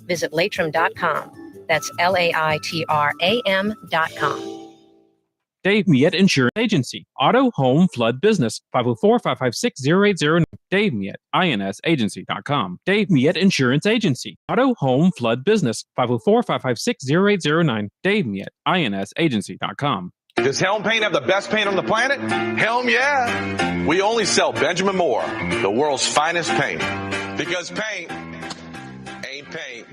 visit Laitram.com. That's LAITRAM.com. Dave Miette Insurance Agency. Auto, home, flood, business. 504-556-0809. Dave Miette, INSagency.com. Dave Miette Insurance Agency. Auto, home, flood, business. 504-556-0809. Dave Miette, INSagency.com. Does Helm Paint have the best paint on the planet? Helm, yeah. We only sell Benjamin Moore, the world's finest paint. Because paint ain't paint.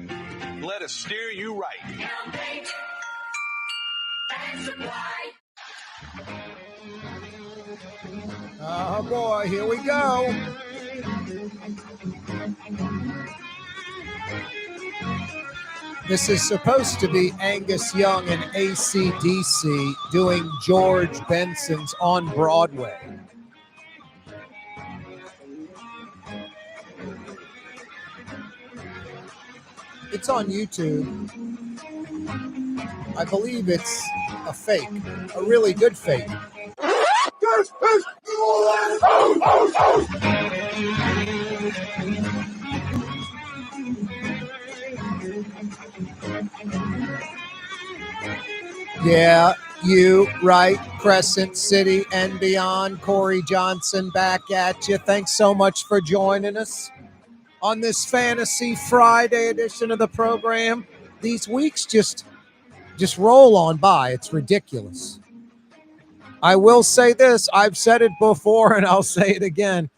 Let us steer you right. Helm Paint and Supply. Oh boy, here we go. This is supposed to be Angus Young and AC/DC doing George Benson's On Broadway. It's on YouTube. I believe it's a fake, a really good fake. Yeah, you right, Crescent City and beyond. Corey Johnson back at you. Thanks so much for joining us on this Fantasy Friday edition of the program. These weeks just roll on by. It's ridiculous. I will say this. I've said it before and I'll say it again.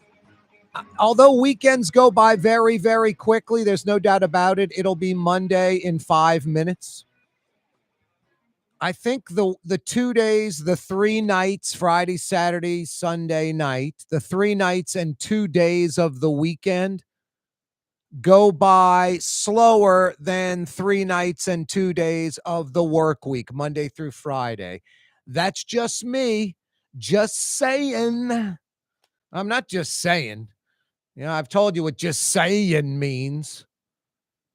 Although weekends go by very, very quickly, there's no doubt about it. It'll be Monday in 5 minutes. I think the 2 days, the 3 nights, Friday, Saturday, Sunday night, the 3 nights and 2 days of the weekend go by slower than 3 nights and 2 days of the work week, Monday through Friday. That's just me. Just saying. I'm not just saying. You know, I've told you what just saying means.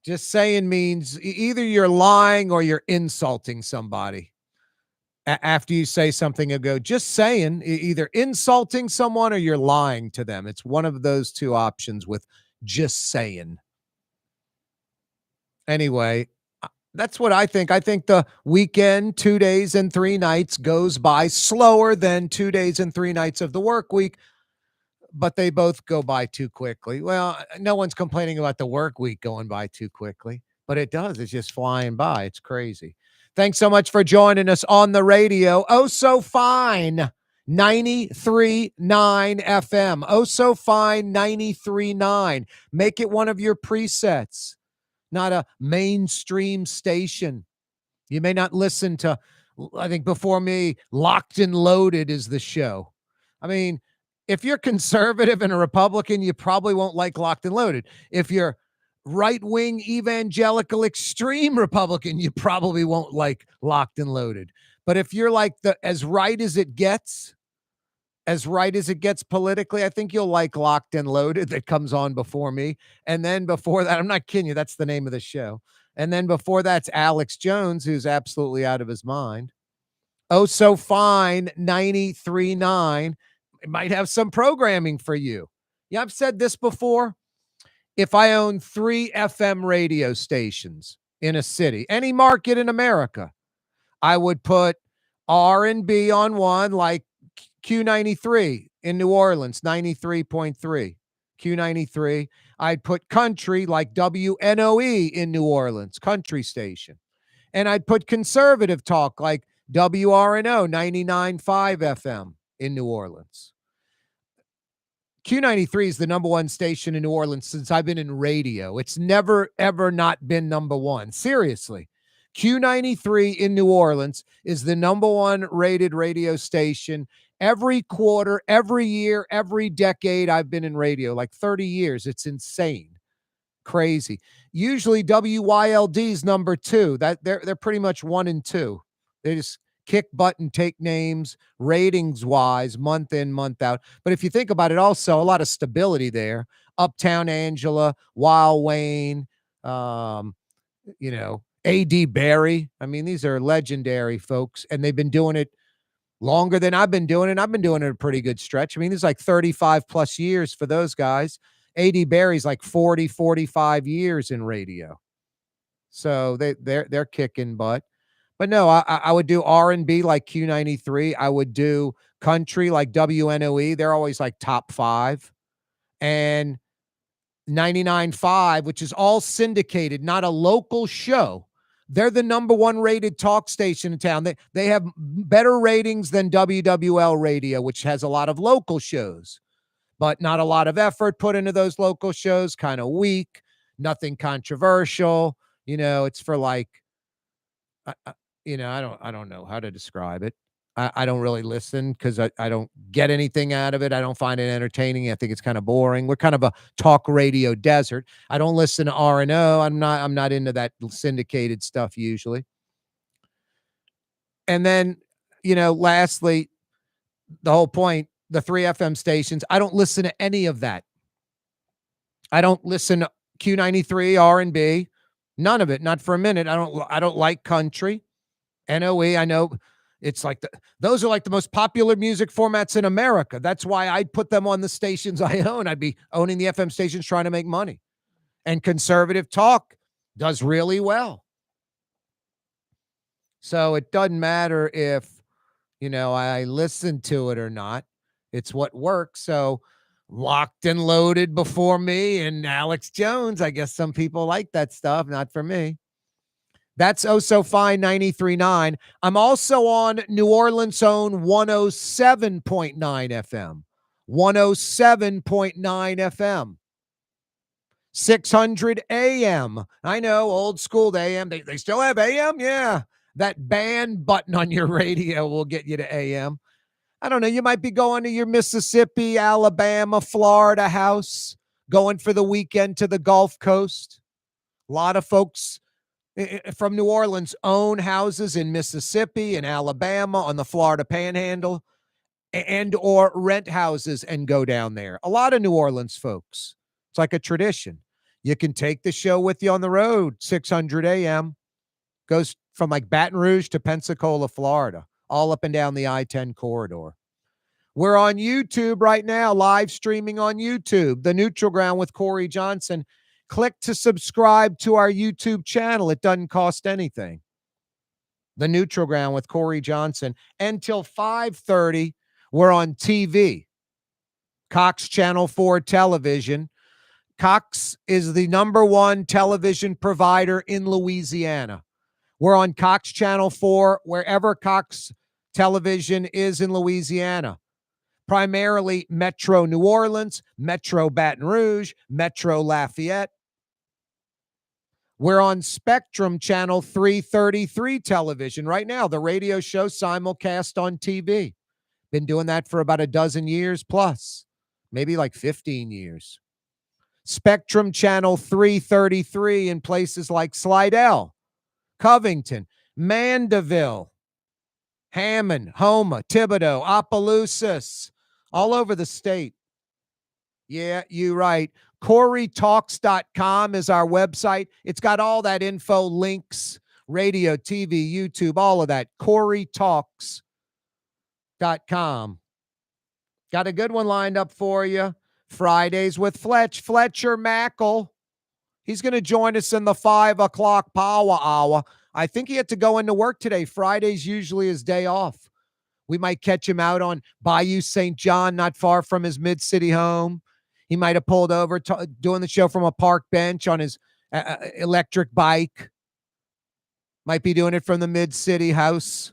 Just saying means either you're lying or you're insulting somebody. After you say something, you go, just saying, either insulting someone or you're lying to them. It's one of those two options with just saying. Anyway, that's what I think. I think the weekend, 2 days and 3 nights goes by slower than 2 days and 3 nights of the work week, but they both go by too quickly. Well, no one's complaining about the work week going by too quickly, but it does. It's just flying by. It's crazy. Thanks so much for joining us on the radio. Oh, so fine. 93.9 FM. Oh, so fine. 93.9. Make it one of your presets, not a mainstream station. You may not listen to, I think before me, Locked and Loaded is the show. I mean, if you're conservative and a Republican, you probably won't like Locked and Loaded. If you're right-wing evangelical extreme Republican, you probably won't like Locked and Loaded. But if you're like the as right as it gets politically, I think you'll like Locked and Loaded that comes on before me. And then before that, I'm not kidding you, that's the name of the show. And then before that's Alex Jones, who's absolutely out of his mind. Oh, so fine, 93.9. It might have some programming for you. Yeah, I've said this before. If I own 3 FM radio stations in a city, any market in America, I would put R&B on one, like Q93 in New Orleans, 93.3. Q93. I'd put country like WNOE in New Orleans, country station. And I'd put conservative talk like WRNO, 99.5 FM in New Orleans. Q93 is the number one station in New Orleans since I've been in radio. It's never, ever not been number one. Seriously. Q93 in New Orleans is the number one rated radio station every quarter, every year, every decade I've been in radio, like 30 years. It's insane. Crazy. Usually WYLD is number 2. That they're pretty much 1 and 2. They just kick butt and take names, ratings wise, month in, month out. But if you think about it, also a lot of stability there. Uptown Angela, Wild Wayne, A.D. Barry. I mean, these are legendary folks, and they've been doing it longer than I've been doing it. I've been doing it a pretty good stretch. I mean, there's like 35 plus years for those guys. A.D. Barry's like 40, 45 years in radio. So they're kicking butt. But no, I would do R&B like Q93. I would do country like WNOE. They're always like top 5. And 99.5, which is all syndicated, not a local show. They're the number 1 rated talk station in town. They have better ratings than WWL Radio, which has a lot of local shows, but not a lot of effort put into those local shows, kind of weak, nothing controversial. It's for like, I don't know how to describe it. I don't really listen because I don't get anything out of it. I don't find it entertaining. I think it's kind of boring. We're kind of a talk radio desert. I don't listen to R&O. I'm not into that syndicated stuff usually. And then, lastly, the whole point, the 3 FM stations, I don't listen to any of that. I don't listen to Q93, R&B, none of it, not for a minute. I don't like country. NOE, I know it's like those are like the most popular music formats in America. That's why I'd put them on the stations I own. I'd be owning the FM stations trying to make money. And conservative talk does really well. So it doesn't matter if, I listen to it or not. It's what works. So Locked and Loaded before me and Alex Jones. I guess some people like that stuff. Not for me. That's Oh So Fine 93.9. I'm also on New Orleans' own 107.9 FM. 107.9 FM. 600 AM. I know, old school AM. They still have AM? Yeah. That band button on your radio will get you to AM. I don't know. You might be going to your Mississippi, Alabama, Florida house, going for the weekend to the Gulf Coast. A lot of folks from New Orleans own houses in Mississippi and Alabama on the Florida Panhandle and or rent houses and go down there. A lot of New Orleans folks. It's like a tradition. You can take the show with you on the road. 600 AM goes from like Baton Rouge to Pensacola, Florida, all up and down the I-10 corridor. We're on YouTube right now, live streaming on YouTube, The Neutral Ground with Corey Johnson. Click to subscribe to our YouTube channel. It doesn't cost anything. The Neutral Ground with Corey Johnson. Until 5:30, we're on TV. Cox Channel 4 television. Cox is the number 1 television provider in Louisiana. We're on Cox Channel 4, wherever Cox Television is in Louisiana. Primarily Metro New Orleans, Metro Baton Rouge, Metro Lafayette. We're on Spectrum Channel 333 television right now. The radio show simulcast on TV. Been doing that for about a dozen years plus, maybe like 15 years. Spectrum Channel 333 in places like Slidell, Covington, Mandeville, Hammond, Houma, Thibodaux, Opelousas, all over the state. Yeah, you're right. CoreyTalks.com is our website. It's got all that info, links, radio, TV, YouTube, all of that. CoreyTalks.com. Got a good one lined up for you. Fridays with Fletcher Mackel. He's going to join us in the 5 o'clock power hour. I think he had to go into work today. Friday's usually his day off. We might catch him out on Bayou St. John, not far from his MidCity home. He might have pulled over doing the show from a park bench on his electric bike. Might be doing it from the MidCity house.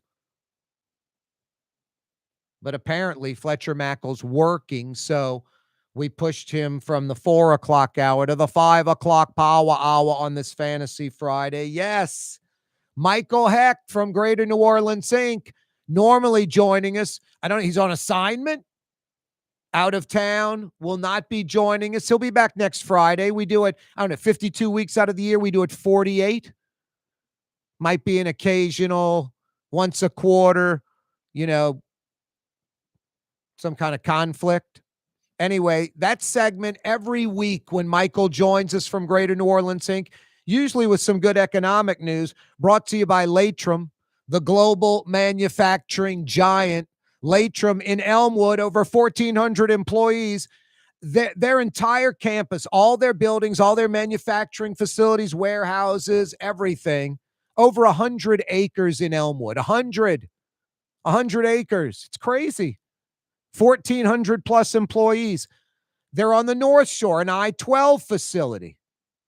But apparently Fletcher Mackel's working, so we pushed him from the 4 o'clock hour to the 5 o'clock power hour on this Fantasy Friday. Yes, Michael Hecht from Greater New Orleans Inc. normally joining us. I don't know, he's on assignment, out of town, will not be joining us. He'll be back next Friday. We do it, 52 weeks out of the year. We do it 48. Might be an occasional, once a quarter, some kind of conflict. Anyway, that segment every week when Michael joins us from Greater New Orleans Inc., usually with some good economic news, brought to you by Latrim, the global manufacturing giant. Latrim in Elmwood, over 1,400 employees. their entire campus, all their buildings, all their manufacturing facilities, warehouses, everything, over 100 acres in Elmwood. 100 acres. It's crazy. 1,400 plus employees. They're on the North Shore, an I-12 facility.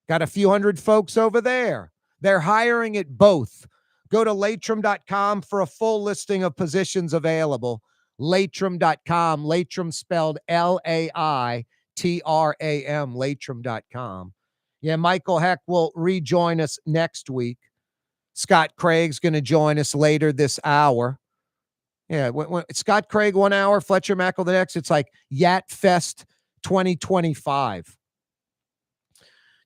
Got a few hundred folks over there. They're hiring at both. Go to Latrim.com for a full listing of positions available. Latrim.com. Latrim spelled Laitram. Latrim.com. Yeah, Michael Heck will rejoin us next week. Scot Craig's going to join us later this hour. Yeah, when Scot Craig 1 hour, Fletcher Mackel the next. It's like Yat Fest 2025.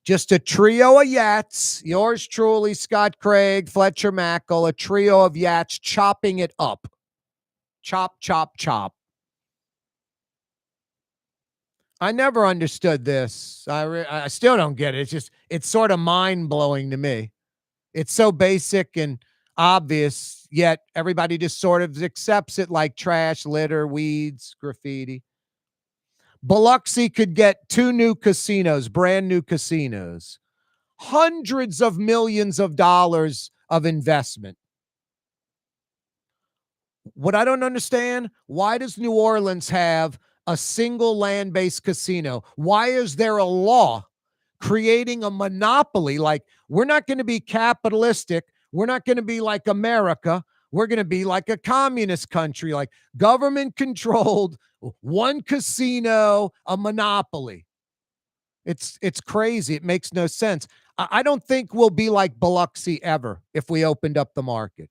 Just a trio of yats. Yours truly, Scot Craig, Fletcher Mackel, a trio of yats chopping it up. Chop, chop, chop. I never understood this. I still don't get it. It's sort of mind-blowing to me. It's so basic and obvious, yet everybody just sort of accepts it like trash, litter, weeds, graffiti. Biloxi could get 2 new casinos, brand new casinos, hundreds of millions of dollars of investment. What I don't understand, why does New Orleans have a single land-based casino? Why is there a law creating a monopoly? Like, we're not going to be capitalistic. We're not going to be like America. We're going to be like a communist country, like government-controlled, one casino, a monopoly. It's crazy. It makes no sense. I don't think we'll be like Biloxi ever if we opened up the market.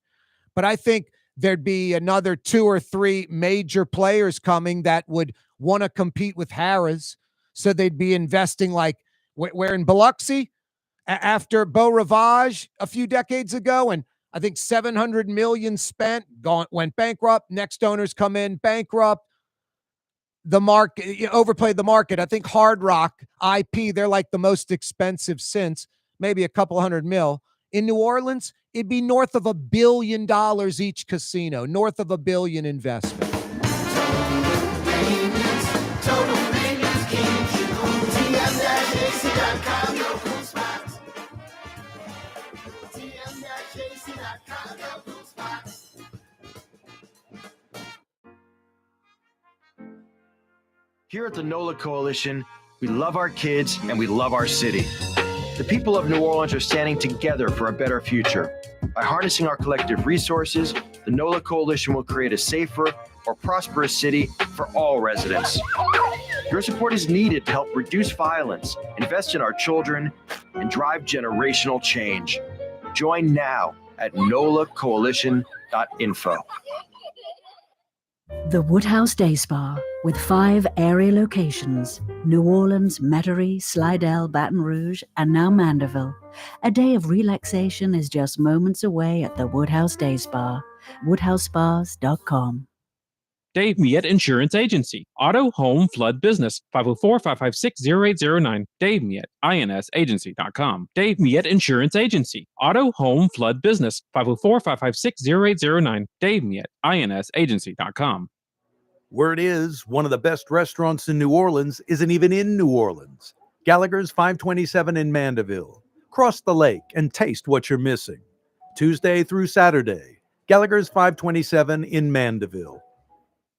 But I think there'd be another 2 or 3 major players coming that would want to compete with Harrah's. So they'd be investing like where in Biloxi after Beau Rivage a few decades ago, and I think 700 million spent, went bankrupt. Next owners come in, bankrupt. The market overplayed the market. I think Hard Rock IP, they're like the most expensive since, maybe a couple $100 million. In New Orleans, it'd be north of $1 billion each casino, north of $1 billion investment. Here at the NOLA Coalition, we love our kids and we love our city. The people of New Orleans are standing together for a better future. By harnessing our collective resources, the NOLA Coalition will create a safer, more prosperous city for all residents. Your support is needed to help reduce violence, invest in our children, and drive generational change. Join now at nolacoalition.info. The Woodhouse Day Spa, with 5 area locations, New Orleans, Metairie, Slidell, Baton Rouge, and now Mandeville. A day of relaxation is just moments away at the Woodhouse Day Spa, woodhousespas.com. Dave Miette Insurance Agency. Auto, home, flood, business. 504-556-0809. Dave Miette, INSagency.com. Dave Miette Insurance Agency. Auto, home, flood, business. 504-556-0809. Dave Miette, INSagency.com. Word is, one of the best restaurants in New Orleans isn't even in New Orleans. Gallagher's 527 in Mandeville. Cross the lake and taste what you're missing. Tuesday through Saturday. Gallagher's 527 in Mandeville.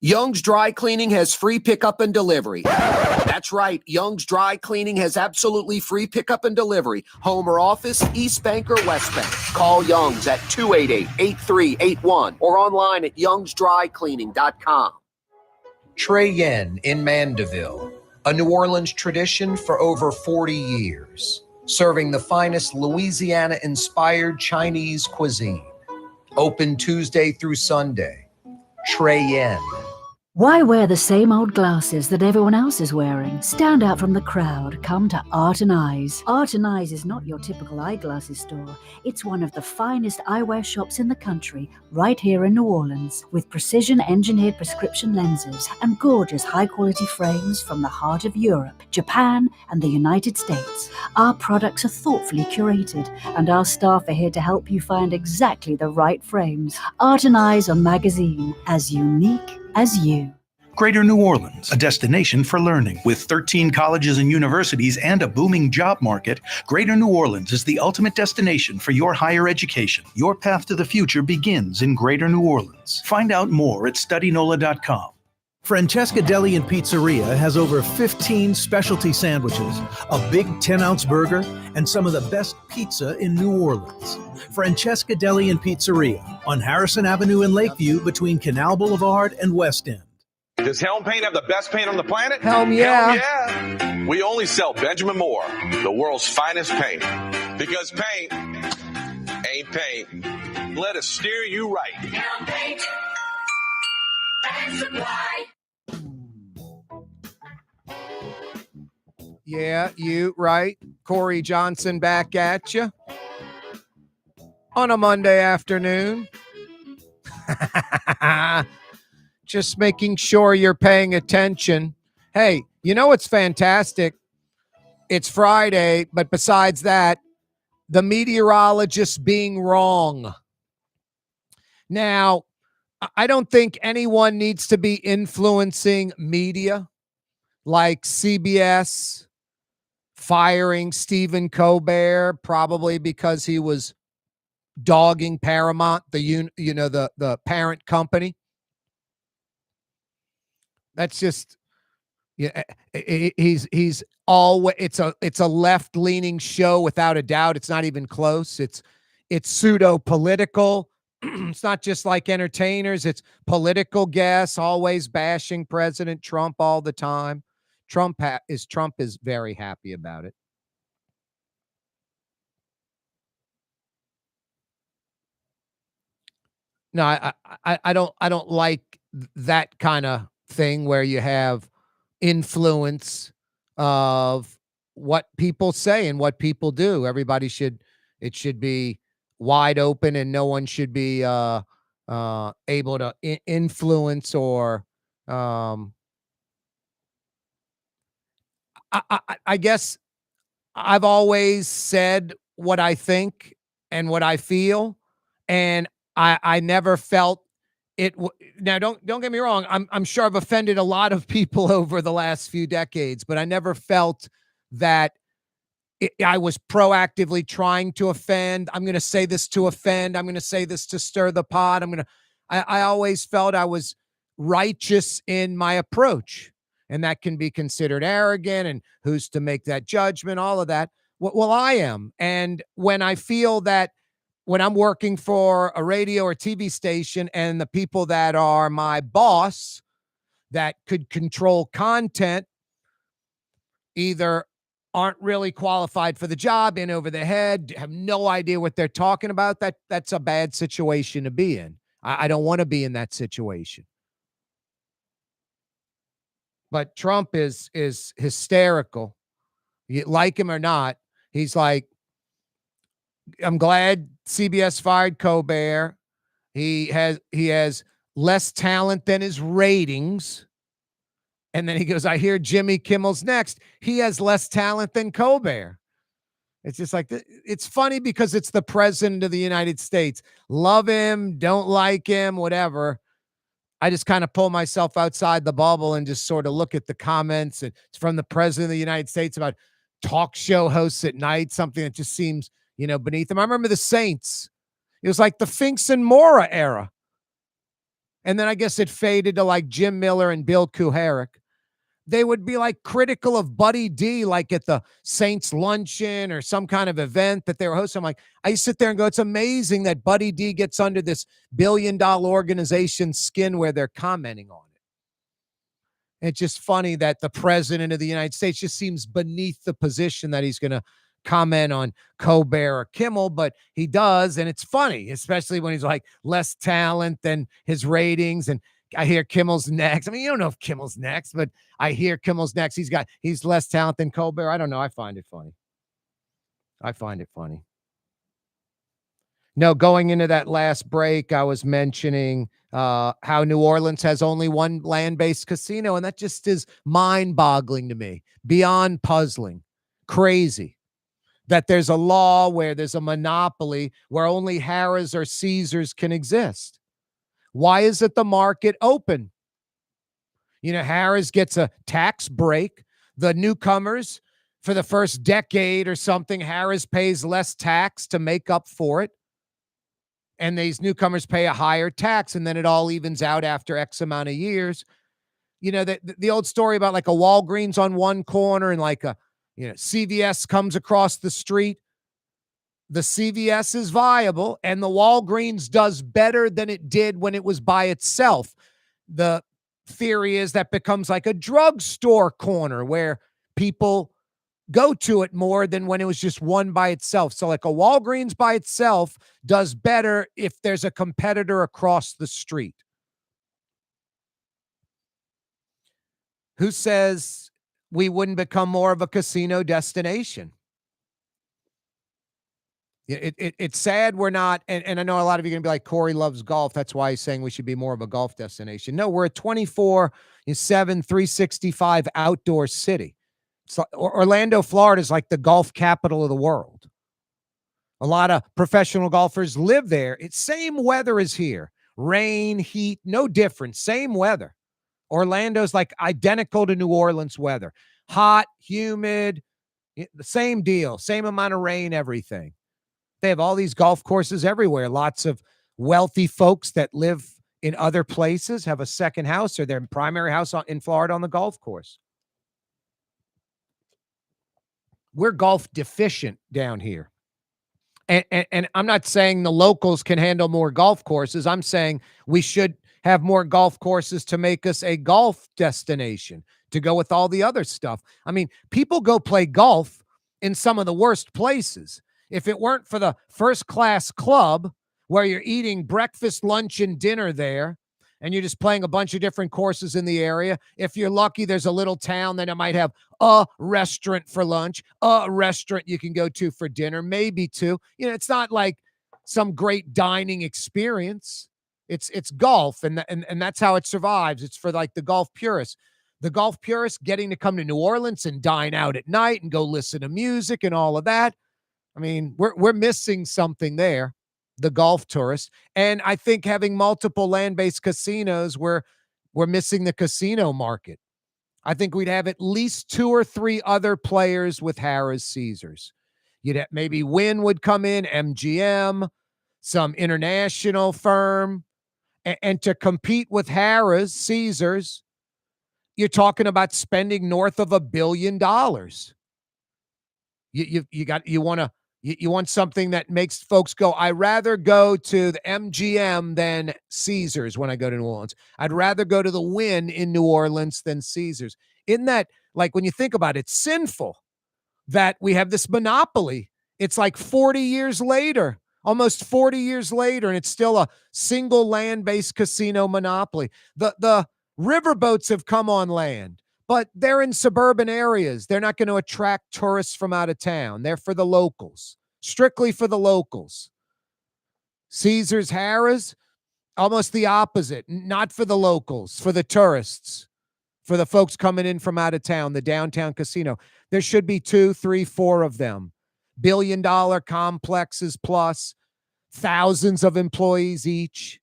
Young's Dry Cleaning has free pickup and delivery. That's right. Young's Dry Cleaning has absolutely free pickup and delivery. Home or office, East Bank or West Bank. Call Young's at 288-8381 or online at youngsdrycleaning.com. Trey Yen in Mandeville, a New Orleans tradition for over 40 years, serving the finest Louisiana-inspired Chinese cuisine. Open Tuesday through Sunday. Trey Yen. Why wear the same old glasses that everyone else is wearing? Stand out from the crowd. Come to Art and Eyes. Art and Eyes is not your typical eyeglasses store. It's one of the finest eyewear shops in the country, right here in New Orleans, with precision-engineered prescription lenses and gorgeous high-quality frames from the heart of Europe, Japan, and the United States. Our products are thoughtfully curated, and our staff are here to help you find exactly the right frames. Art and Eyes are magazine, as unique as you. Greater New Orleans, a destination for learning. With 13 colleges and universities and a booming job market, Greater New Orleans is the ultimate destination for your higher education. Your path to the future begins in Greater New Orleans. Find out more at studynola.com. Francesca Deli and Pizzeria has over 15 specialty sandwiches, a big 10-ounce burger, and some of the best pizza in New Orleans. Francesca Deli and Pizzeria on Harrison Avenue in Lakeview between Canal Boulevard and West End. Does Helm Paint have the best paint on the planet? Helm, yeah. Helm, yeah. We only sell Benjamin Moore, the world's finest paint. Because paint ain't paint. Let us steer you right. Helm Paint and Supply. Yeah, you right. Corey Johnson back at you on a Monday afternoon. Just making sure you're paying attention. Hey, you know what's fantastic? It's Friday, but besides that, the meteorologist being wrong. Now, I don't think anyone needs to be influencing media like CBS firing Stephen Colbert, probably because he was dogging Paramount, the parent company. That's just, yeah. He's always, it's a left leaning show without a doubt. It's not even close. It's pseudo political. It's not just like entertainers. It's political guests, always bashing President Trump all the time. Trump is very happy about it. No, I don't like that kind of thing where you have influence of what people say and what people do. It should be wide open, and no one should be able to influence or I guess I've always said what I think and what I feel, and I never felt it. Now, don't get me wrong. I'm sure I've offended a lot of people over the last few decades, but I never felt that I was proactively trying to offend. I'm going to say this to offend. I'm going to say this to stir the pot. I always felt I was righteous in my approach, and that can be considered arrogant, and who's to make that judgment, all of that. Well, I am. And when I feel that when I'm working for a radio or TV station and the people that are my boss that could control content either aren't really qualified for the job, in over their head, have no idea what they're talking about, that's a bad situation to be in. I don't want to be in that situation. But Trump is hysterical. You like him or not, he's like, I'm glad CBS fired Colbert. He has less talent than his ratings. And then he goes, I hear Jimmy Kimmel's next. He has less talent than Colbert. It's just like, it's funny because it's the president of the United States. Love him, don't like him, whatever. I just kind of pull myself outside the bubble and just sort of look at the comments. And it's from the president of the United States about talk show hosts at night, something that just seems, beneath him. I remember the Saints. It was like the Finks and Mora era. And then I guess it faded to like Jim Miller and Bill Kuharich. They would be like critical of Buddy D, like at the Saints luncheon or some kind of event that they were hosting. I'm like, I sit there and go, it's amazing that Buddy D gets under this $1 billion organization's skin where they're commenting on it. It's just funny that the president of the United States just seems beneath the position that he's going to comment on Colbert or Kimmel, but he does. And it's funny, especially when he's like less talent than his ratings. And I hear Kimmel's next. I mean, you don't know if Kimmel's next, but I hear Kimmel's next. He's less talent than Colbert. I don't know. I find it funny. No, going into that last break, I was mentioning how New Orleans has only one land-based casino, and that just is mind-boggling to me, beyond puzzling, crazy. That there's a law where there's a monopoly where only Harrah's or Caesars can exist. Why is it the market open? Harrah's gets a tax break. The newcomers, for the first decade or something, Harrah's pays less tax to make up for it. And these newcomers pay a higher tax, and then it all evens out after X amount of years. The old story about like a Walgreens on one corner and like a, CVS comes across the street. The CVS is viable, and the Walgreens does better than it did when it was by itself. The theory is that becomes like a drugstore corner where people go to it more than when it was just one by itself. So like a Walgreens by itself does better if there's a competitor across the street. Who says we wouldn't become more of a casino destination? It's sad we're not, and I know a lot of you are going to be like, Corey loves golf. That's why he's saying we should be more of a golf destination. No, we're a 24/7, 365 outdoor city. So Orlando, Florida is like the golf capital of the world. A lot of professional golfers live there. It's same weather as here. Rain, heat, no difference. Same weather. Orlando's like identical to New Orleans weather. Hot, humid, the same deal. Same amount of rain, everything. They have all these golf courses everywhere. Lots of wealthy folks that live in other places have a second house or their primary house in Florida on the golf course. We're golf deficient down here. And I'm not saying the locals can handle more golf courses. I'm saying we should have more golf courses to make us a golf destination to go with all the other stuff. I mean, people go play golf in some of the worst places. If it weren't for the first-class club where you're eating breakfast, lunch, and dinner there, and you're just playing a bunch of different courses in the area, if you're lucky, there's a little town that it might have a restaurant for lunch, a restaurant you can go to for dinner, maybe two. It's not like some great dining experience. It's golf, and that's how it survives. It's for like the golf purists. The golf purists getting to come to New Orleans and dine out at night and go listen to music and all of that. I mean, we're missing something there, the golf tourist. And I think having multiple land-based casinos, we're missing the casino market. I think we'd have at least 2 or 3 other players with Harrah's, Caesars. You'd have, maybe Wynn would come in, MGM, some international firm. And to compete with Harrah's, Caesars, you're talking about spending north of $1 billion. You want something that makes folks go, I'd rather go to the MGM than Caesars when I go to New Orleans. I'd rather go to the Wynn in New Orleans than Caesars. Isn't that, like, when you think about it, it's sinful that we have this monopoly. It's like 40 years later, almost 40 years later, and it's still a single land-based casino monopoly. The riverboats have come on land, but they're in suburban areas. They're not going to attract tourists from out of town. They're for the locals, strictly for the locals. Caesars, Harrah's, almost the opposite. Not for the locals, for the tourists, for the folks coming in from out of town, the downtown casino. There should be 2, 3, 4 of them. Billion-dollar complexes plus, thousands of employees each.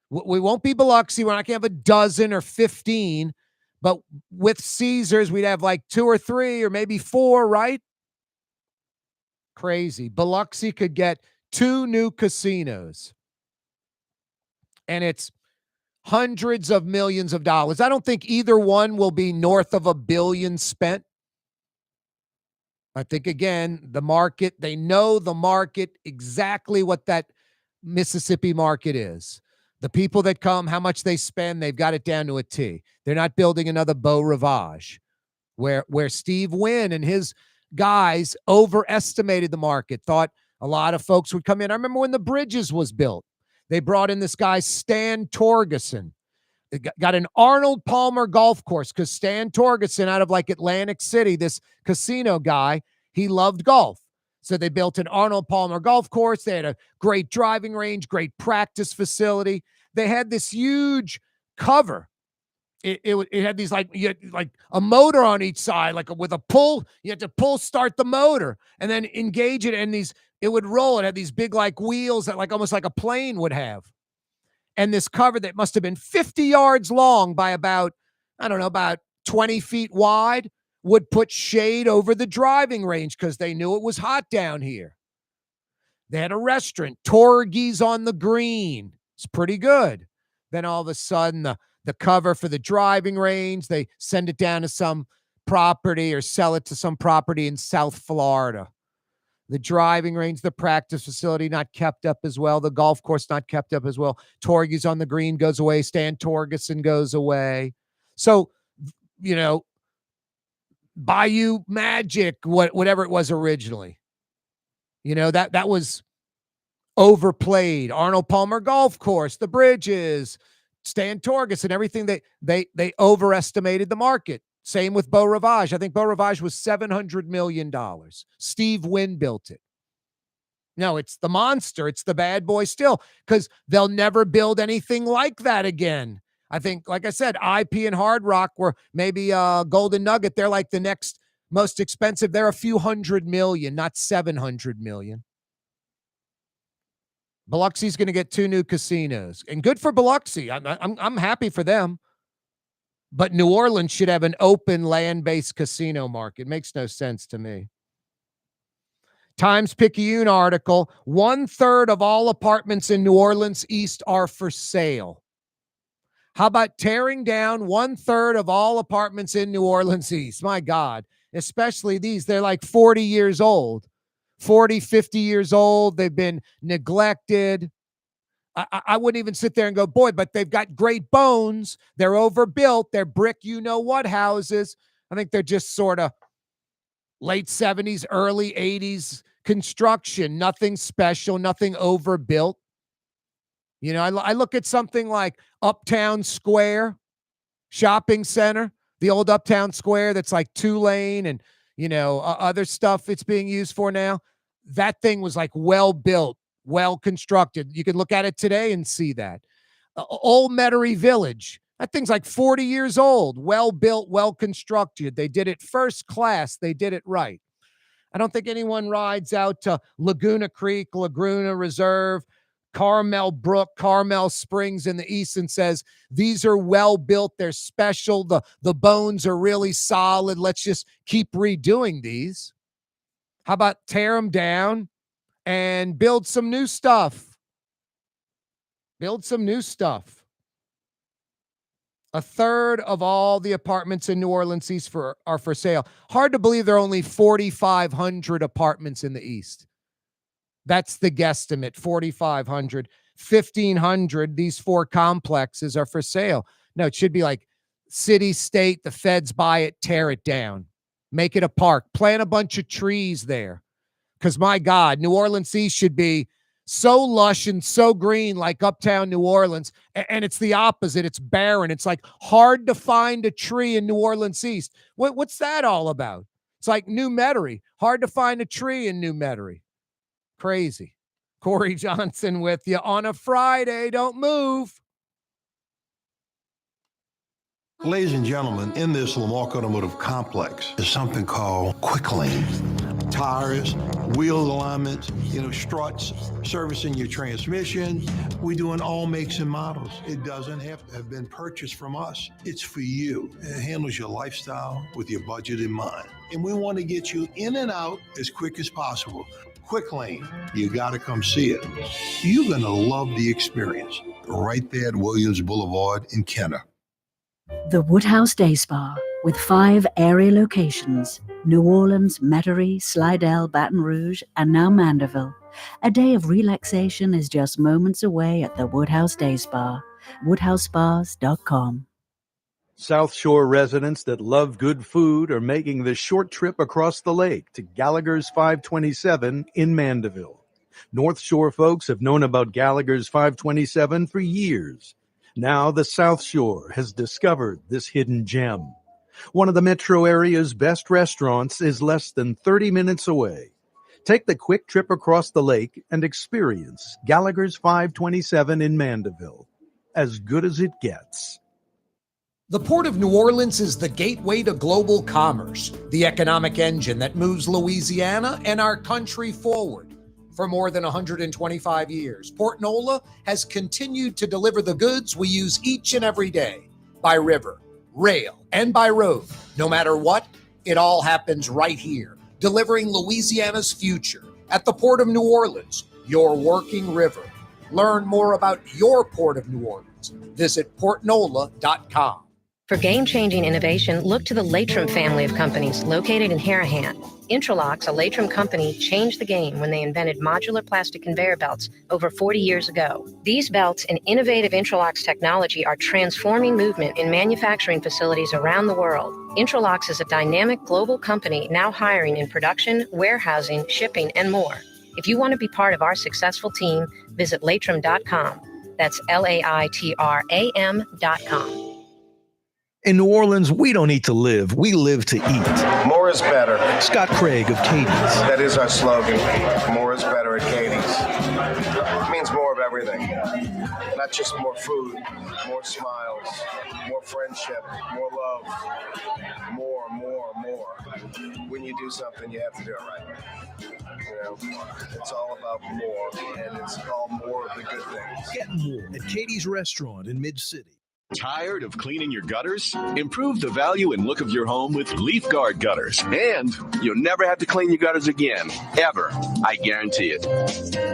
We won't be Biloxi. We're not going to have a dozen or 15. But with Caesars, we'd have like 2 or 3 or maybe 4, right? Crazy. Biloxi could get 2 new casinos. And it's hundreds of millions of dollars. I don't think either one will be north of $1 billion spent. I think, again, the market, they know the market, exactly what that Mississippi market is. The people that come, how much they spend, they've got it down to a T. They're not building another Beau Rivage where Steve Wynn and his guys overestimated the market, thought a lot of folks would come in. I remember when the Bridges was built. They brought in this guy, Stan Torgeson. They got an Arnold Palmer golf course because Stan Torgeson out of like Atlantic City, this casino guy, he loved golf. So they built an Arnold Palmer golf course. They had a great driving range, great practice facility. They had this huge cover. It had these you had like a motor on each side, like with a pull. You had to start the motor and then engage it, and it would roll. It had these big like wheels that like almost like a plane would have. And this cover that must have been 50 yards long by about I don't know, about 20 feet wide, would put shade over the driving range because they knew it was hot down here. They had a restaurant, Torgy's on the Green. It's pretty good. Then all of a sudden, the cover for the driving range, they send it down to some property or sell it to some property in South Florida. The driving range, the practice facility, not kept up as well. The golf course, not kept up as well. Torgy's on the Green goes away. Stan Torgerson goes away. So, Bayou Magic, whatever it was originally. That was overplayed. Arnold Palmer Golf Course, the bridges, Stan Torgerson, everything they overestimated the market. Same with Beau Rivage. I think Beau Rivage was $700 million. Steve Wynn built it. No, it's the monster. It's the bad boy still, because they'll never build anything like that again. I think, like I said, IP and Hard Rock were maybe Golden Nugget. They're like the next most expensive. They're a few $100 million, not $700 million. Biloxi's going to get 2 new casinos, and good for Biloxi. I'm happy for them. But New Orleans should have an open land-based casino market. Makes no sense to me. Times-Picayune article, 1/3 of all apartments in New Orleans East are for sale. How about tearing down 1/3 of all apartments in New Orleans East? My God, especially these. They're like 40 years old, 40, 50 years old. They've been neglected. I wouldn't even sit there and go, boy, but they've got great bones. They're overbuilt. They're brick, you-know-what houses. I think they're just sort of late 70s, early 80s construction. Nothing special, nothing overbuilt. I look at something like Uptown Square Shopping Center, the old Uptown Square that's like Tulane and, other stuff it's being used for now. That thing was like well-built, well-constructed. You can look at it today and see that. Old Metairie Village, that thing's like 40 years old, well-built, well-constructed. They did it first class. They did it right. I don't think anyone rides out to Laguna Creek, Laguna Reserve, Carmel Brook, Carmel Springs in the east and says, these are well-built, they're special, the bones are really solid, let's just keep redoing these. How about tear them down and build some new stuff? Build some new stuff. 1/3 of all the apartments in New Orleans East are for sale. Hard to believe there are only 4,500 apartments in the East. That's the guesstimate, 4,500. 1,500, these 4 complexes are for sale. No, it should be like city, state, the feds buy it, tear it down. Make it a park. Plant a bunch of trees there. Because, my God, New Orleans East should be so lush and so green like uptown New Orleans, and it's the opposite. It's barren. It's like hard to find a tree in New Orleans East. What's that all about? It's like New Metairie. Hard to find a tree in New Metairie. Crazy. Corey Johnson with you on a Friday. Don't move. Ladies and gentlemen, in this Lamarck Automotive Complex is something called Quick Lane. Tires, wheel alignments, struts, servicing your transmission. We do in all makes and models. It doesn't have to have been purchased from us. It's for you. It handles your lifestyle with your budget in mind. And we want to get you in and out as quick as possible. Quick Lane, you got to come see it. You're going to love the experience. Right there at Williams Boulevard in Kenner. The Woodhouse Day Spa, with 5 area locations, New Orleans, Metairie, Slidell, Baton Rouge, and now Mandeville. A day of relaxation is just moments away at the Woodhouse Day Spa, woodhousespas.com. South Shore residents that love good food are making the short trip across the lake to Gallagher's 527 in Mandeville. North Shore folks have known about Gallagher's 527 for years. Now the South Shore has discovered this hidden gem. One of the metro area's best restaurants is less than 30 minutes away. Take the quick trip across the lake and experience Gallagher's 527 in Mandeville. As good as it gets. The Port of New Orleans is the gateway to global commerce, the economic engine that moves Louisiana and our country forward. For more than 125 years, Port Nola has continued to deliver the goods we use each and every day by river, rail, and by road. No matter what, it all happens right here, delivering Louisiana's future at the Port of New Orleans, your working river. Learn more about your Port of New Orleans. Visit portnola.com. For game-changing innovation, look to the Latrim family of companies located in Harahan. Intralocks, a Latrim company, changed the game when they invented modular plastic conveyor belts over 40 years ago. These belts and innovative Intralocks technology are transforming movement in manufacturing facilities around the world. Intralocks is a dynamic global company now hiring in production, warehousing, shipping, and more. If you want to be part of our successful team, visit Latrim.com. That's LAITRAM.com. In New Orleans, we don't eat to live. We live to eat. More is better. Scot Craig of Katie's. That is our slogan. More is better at Katie's. It means more of everything. Not just more food, more smiles, more friendship, more love. More. When you do something, you have to do it right. You know, it's all about more, and it's all more of the good things. Get more at Katie's Restaurant in MidCity. Tired of cleaning your gutters? Improve the value and look of your home with Leaf Guard gutters. And you'll never have to clean your gutters again. Ever. I guarantee it.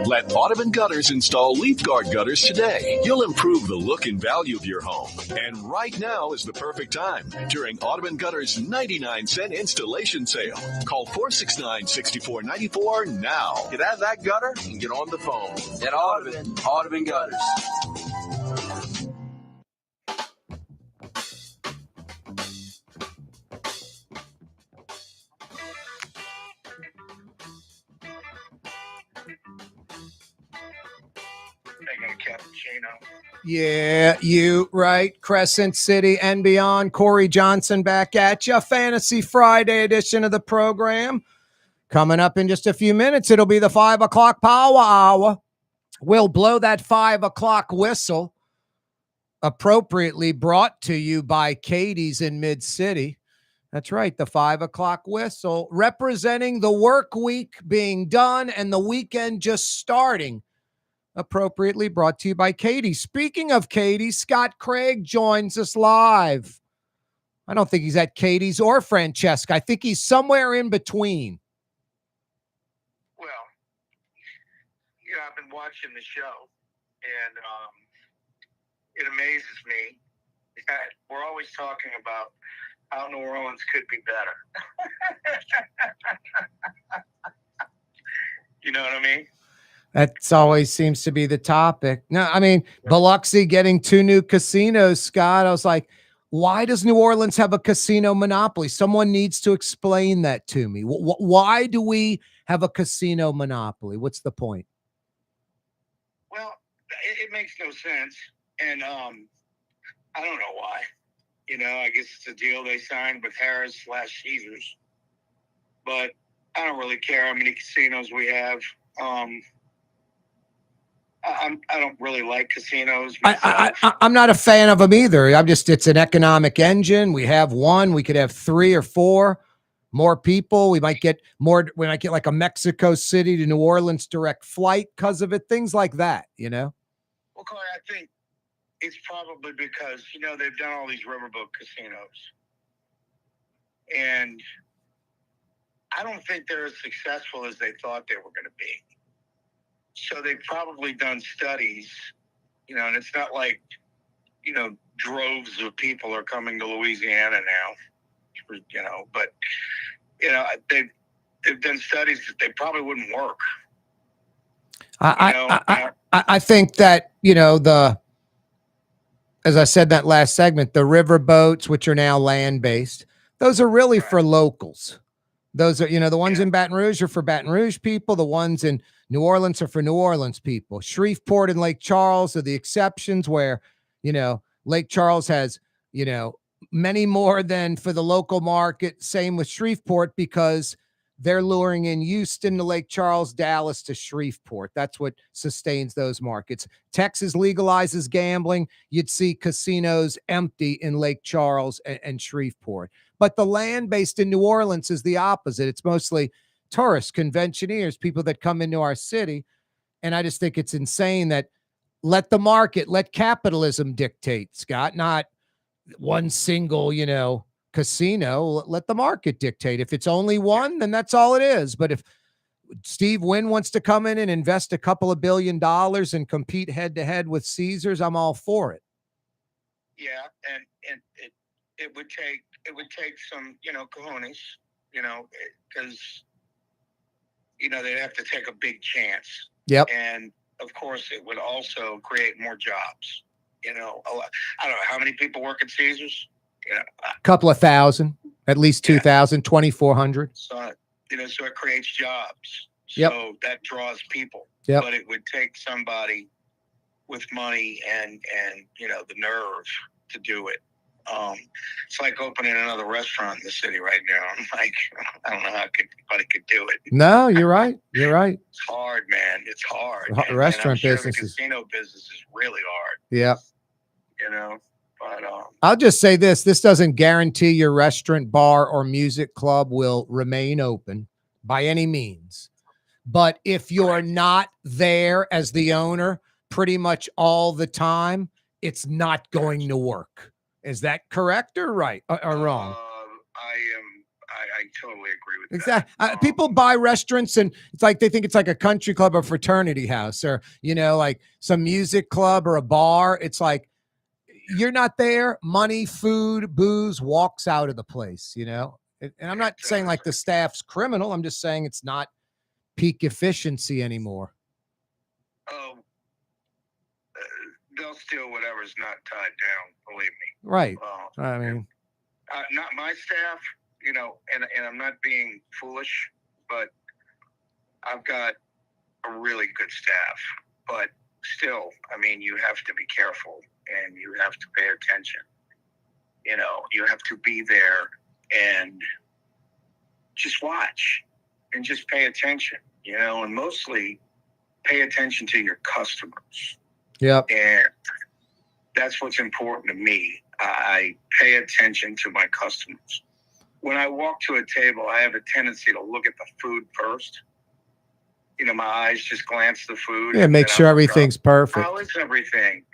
Let Audubon Gutters install Leaf Guard gutters today. You'll improve the look and value of your home. And right now is the perfect time during Audubon Gutters' 99-cent installation sale. Call 469-6494 now. Get out of that gutter and get on the phone. At Audubon Gutters. Yeah, you right. Crescent City and beyond. Corey Johnson back at you. Fantasy Friday edition of the program. Coming up in just a few minutes, it'll be the 5 o'clock power hour. We'll blow that 5 o'clock whistle, appropriately brought to you by Katie's in MidCity. That's right, the 5 o'clock whistle, representing the work week being done and the weekend just starting. Appropriately brought to you by Katie. Speaking of Katie, Scot Craig joins us live. I don't think he's at Katie's or Francesca. I think he's somewhere in between. Well, you know, I've been watching the show, and it amazes me that we're always talking about how New Orleans could be better. You know what I mean? That's always seems to be the topic. No, I mean, Biloxi getting 2 new casinos, Scott. I was like, why does New Orleans have a casino monopoly? Someone needs to explain that to me. Why do we have a casino monopoly? What's the point? Well, it makes no sense. And I don't know why. You know, I guess it's a deal they signed with Harris/Caesars. But I don't really care how many casinos we have. I don't really like casinos myself. I'm not a fan of them either. It's an economic engine. We have one. We could have 3 or 4 more people. We might get like a Mexico City to New Orleans direct flight because of it. Things like that, you know? Well, Corey, I think it's probably because, you know, they've done all these riverboat casinos. And I don't think they're as successful as they thought they were going to be. So they've probably done studies, you know, and it's not like, you know, droves of people are coming to Louisiana now, you know, but, you know, they've done studies that they probably wouldn't work. I think that, you know, as I said that last segment, the river boats, which are now land-based, those are really for locals. Those are, you know, the ones in Baton Rouge are for Baton Rouge people. The ones in New Orleans are for New Orleans people. Shreveport and Lake Charles are the exceptions where, you know, Lake Charles has, you know, many more than for the local market. Same with Shreveport because they're luring in Houston to Lake Charles, Dallas to Shreveport. That's what sustains those markets. Texas legalizes gambling. You'd see casinos empty in Lake Charles and Shreveport. But the land based in New Orleans is the opposite. It's mostly tourists, conventioneers, people that come into our city. And I just think it's insane that let the market, let capitalism dictate, Scott, not one single, casino. Let the market dictate. If it's only one, then that's all it is. But if Steve Wynn wants to come in and invest a couple of $1 billion and compete head to head with Caesars, I'm all for it. Yeah, and it would take some cojones, because they'd have to take a big chance. Yep. And of course, it would also create more jobs. I don't know how many people work at Caesars. A couple of thousand, at least 2,000, 2,400. So so it creates jobs. Yep. So that draws people. Yep. But it would take somebody with money and the nerve to do it. It's like opening another restaurant in the city right now. I'm like, I don't know how anybody could do it. No, you're right. You're right. It's hard, man. It's hard. Restaurant and I'm business sure the casino business is really hard. Yeah. But I'll just say this doesn't guarantee your restaurant, bar, or music club will remain open by any means. But if you're not there as the owner pretty much all the time, it's not going to work. Is that correct or right or wrong? I totally agree with exactly. People buy restaurants and it's like they think it's like a country club or fraternity house or, like some music club or a bar. It's like you're not there. Money, food, booze walks out of the place, And I'm not saying like the staff's criminal. I'm just saying it's not peak efficiency anymore. Oh, they'll steal whatever's not tied down. Believe me. Right. I mean, not my staff, and I'm not being foolish, but I've got a really good staff. But still, I mean, you have to be careful and you have to pay attention. You have to be there and just watch and just pay attention, and mostly pay attention to your customers. Yep. And that's what's important to me. I pay attention to my customers. When I walk to a table, I have a tendency to look at the food first. My eyes just glance the food. Yeah, make sure everything's perfect. How is everything?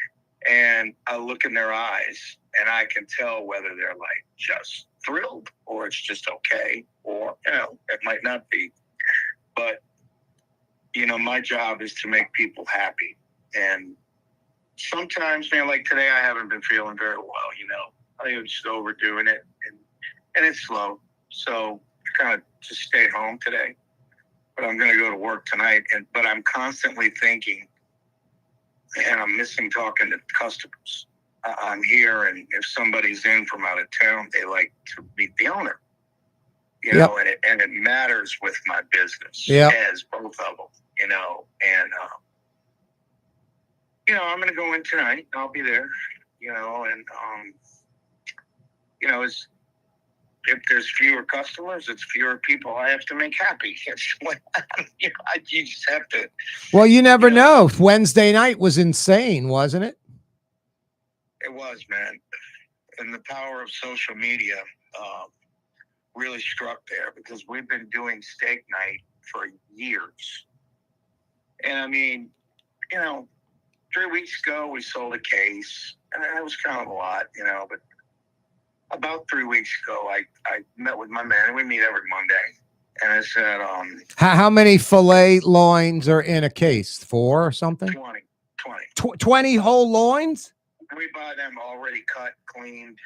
And I look in their eyes, and I can tell whether they're like just thrilled or it's just okay, or it might not be. But my job is to make people happy. And sometimes, man, like today, I haven't been feeling very well. I am just overdoing it, and it's slow. So I kind of just stayed home today. But I'm going to go to work tonight. But I'm constantly thinking, and I'm missing talking to customers. I'm here, and if somebody's in from out of town, they like to meet the owner. And it matters with my business as both of them. And I'm going to go in tonight. I'll be there. If there's fewer customers, it's fewer people I have to make happy. You just have to. Well, you never know. Wednesday night was insane, wasn't it? It was, man. And the power of social media really struck there because we've been doing steak night for years. And I mean, 3 weeks ago we sold a case, and that was kind of a lot, but about 3 weeks ago, I met with my man, and we meet every Monday. And I said, how many filet loins are in a case? 4 or something? 20. 20 whole loins? We buy them already cut, cleaned,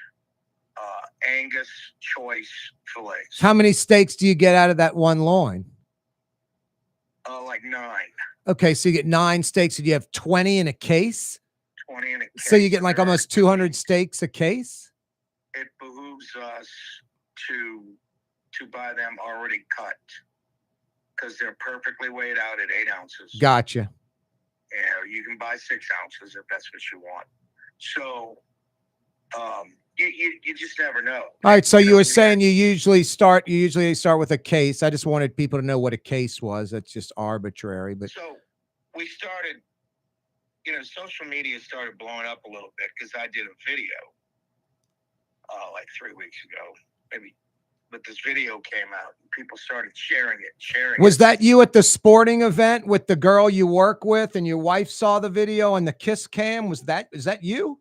Angus choice fillets. How many steaks do you get out of that one loin? Like 9. Okay, so you get 9 steaks, and you have 20 in a case? 20 in a case. So you get like almost 200 steaks a case? It behooves us to buy them already cut because they're perfectly weighed out at 8 ounces. Gotcha. Yeah, you can buy 6 ounces if that's what you want. So, you just never know. All right. So you were saying you usually start with a case. I just wanted people to know what a case was. That's just arbitrary, but so we started. Social media started blowing up a little bit because I did a video. Like 3 weeks ago, maybe. But this video came out and people started sharing it. Was that you at the sporting event with the girl you work with and your wife saw the video and the kiss cam? Is that you?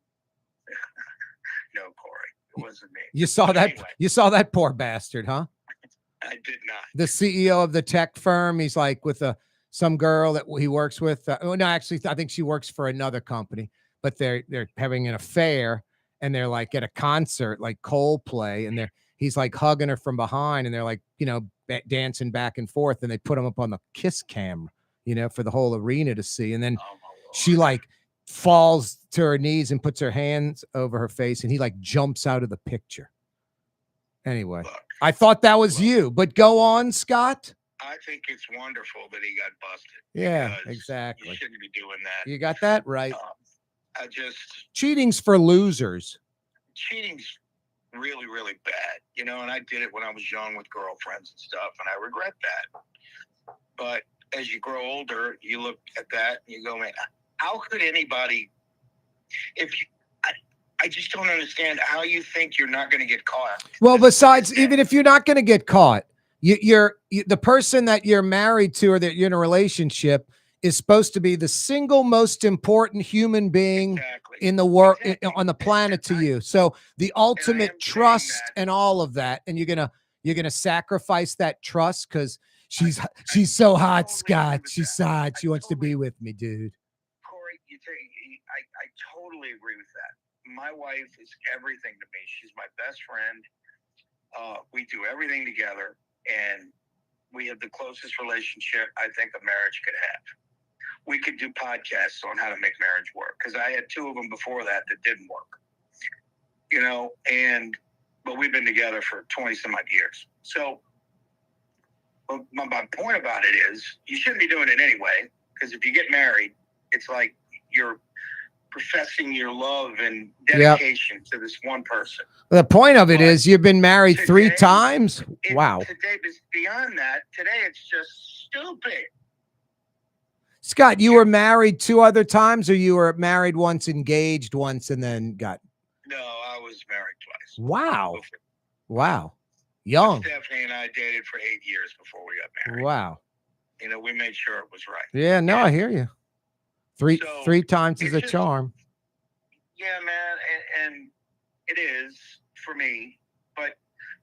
No, Corey. It wasn't me. You saw But that? anyway, You saw that poor bastard, huh? I did not. The CEO of the tech firm. He's like with some girl that he works with. No, actually, I think she works for another company, but they're having an affair, and they're like at a concert, like Coldplay, and he's like hugging her from behind, and they're like, dancing back and forth, and they put him up on the kiss camera, for the whole arena to see, and then she like falls to her knees and puts her hands over her face, and he like jumps out of the picture. Anyway, I thought that was you, but go on, Scott. I think it's wonderful that he got busted. Yeah, because exactly. You shouldn't be doing that. You got that right. Cheating's for losers. Cheating's really, really bad, and I did it when I was young with girlfriends and stuff, and I regret that. But as you grow older, you look at that and you go, man, how could anybody, I just don't understand how you think you're not going to get caught. Well, besides, even if you're not going to get caught, you're the person that you're married to or that you're in a relationship is supposed to be the single most important human being in the world, on the planet to you. So the ultimate trust and all of that, and you're gonna sacrifice that trust because she's so hot, Scott. She's hot. She wants to be with me, dude. Corey, I totally agree with that. My wife is everything to me. She's my best friend. We do everything together, and we have the closest relationship I think a marriage could have. We could do podcasts on how to make marriage work because I had 2 of them before that didn't work. But we've been together for 20 some odd years. So my point about it is you shouldn't be doing it anyway, because if you get married, it's like you're professing your love and dedication to this one person. The point of it is you've been married 3 times. Wow. Today, beyond that, today it's just stupid. Scott, you were married 2 other times, or you were married once, engaged once, and then got... No, I was married twice. Wow. Wow. Young. Stephanie and I dated for 8 years before we got married. Wow. We made sure it was right. Yeah, no, I hear you. Three times is a charm. Yeah, man, and it is for me, but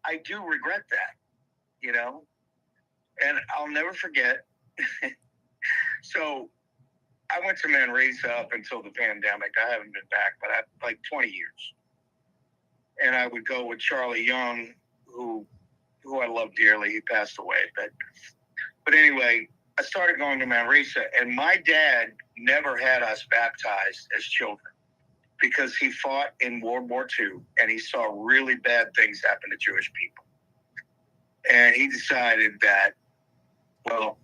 I do regret that, and I'll never forget. So I went to Manresa up until the pandemic. I haven't been back, but like 20 years. And I would go with Charlie Young, who I love dearly. He passed away, but anyway, I started going to Manresa, and my dad never had us baptized as children because he fought in World War II, and he saw really bad things happen to Jewish people. And he decided that, well,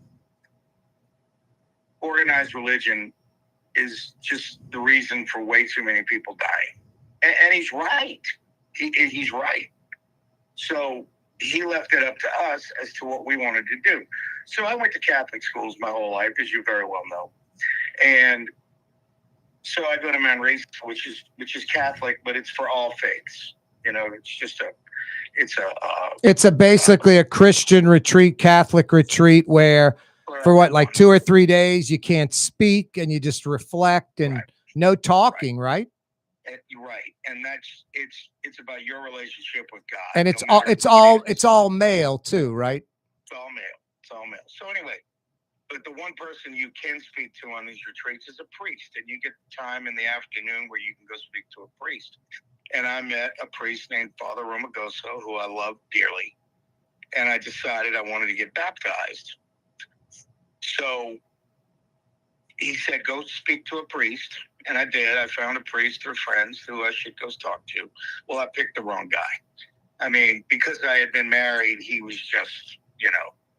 organized religion is just the reason for way too many people dying. And he's right. He's right. So he left it up to us as to what we wanted to do. So I went to Catholic schools my whole life, as you very well know. And so I go to Manresa, which is Catholic, but it's for all faiths. It's basically a Christian retreat, Catholic retreat, where for what, like 2 or 3 days, you can't speak and you just reflect and no talking, right? You're right, and that's it's about your relationship with God. And it's all male too, right? It's all male. So anyway, but the one person you can speak to on these retreats is a priest, and you get time in the afternoon where you can go speak to a priest. And I met a priest named Father Romagoso, who I love dearly, and I decided I wanted to get baptized. So he said, go speak to a priest. And I did. I found a priest through friends who I should go talk to. Well, I picked the wrong guy. I mean, because I had been married, he was just,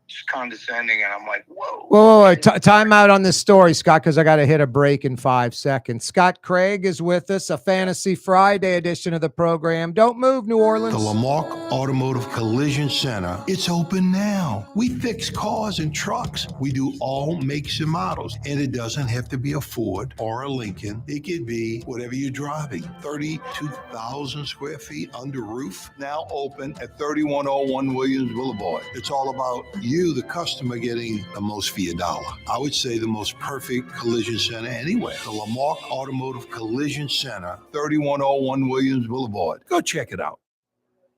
just condescending. And I'm like, whoa. Whoa. Time out on this story, Scott, because I got to hit a break in 5 seconds. Scot Craig is with us, a Fantasy Friday edition of the program. Don't move, New Orleans. The Lamarck Automotive Collision Center, it's open now. We fix cars and trucks. We do all makes and models. And it doesn't have to be a Ford or a Lincoln. It could be whatever you're driving. 32,000 square feet under roof, now open at 3101 Williams Boulevard. It's all about you. you, the customer, getting the most for your dollar. I would say the most perfect collision center anywhere. The Lamarck Automotive Collision Center, 3101 Williams Boulevard. Go check it out.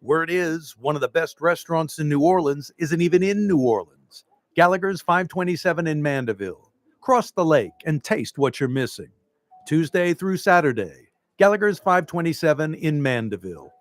Word is, one of the best restaurants in New Orleans isn't even in New Orleans. Gallagher's 527 in Mandeville. Cross the lake and taste what you're missing. Tuesday through Saturday, Gallagher's 527 in Mandeville.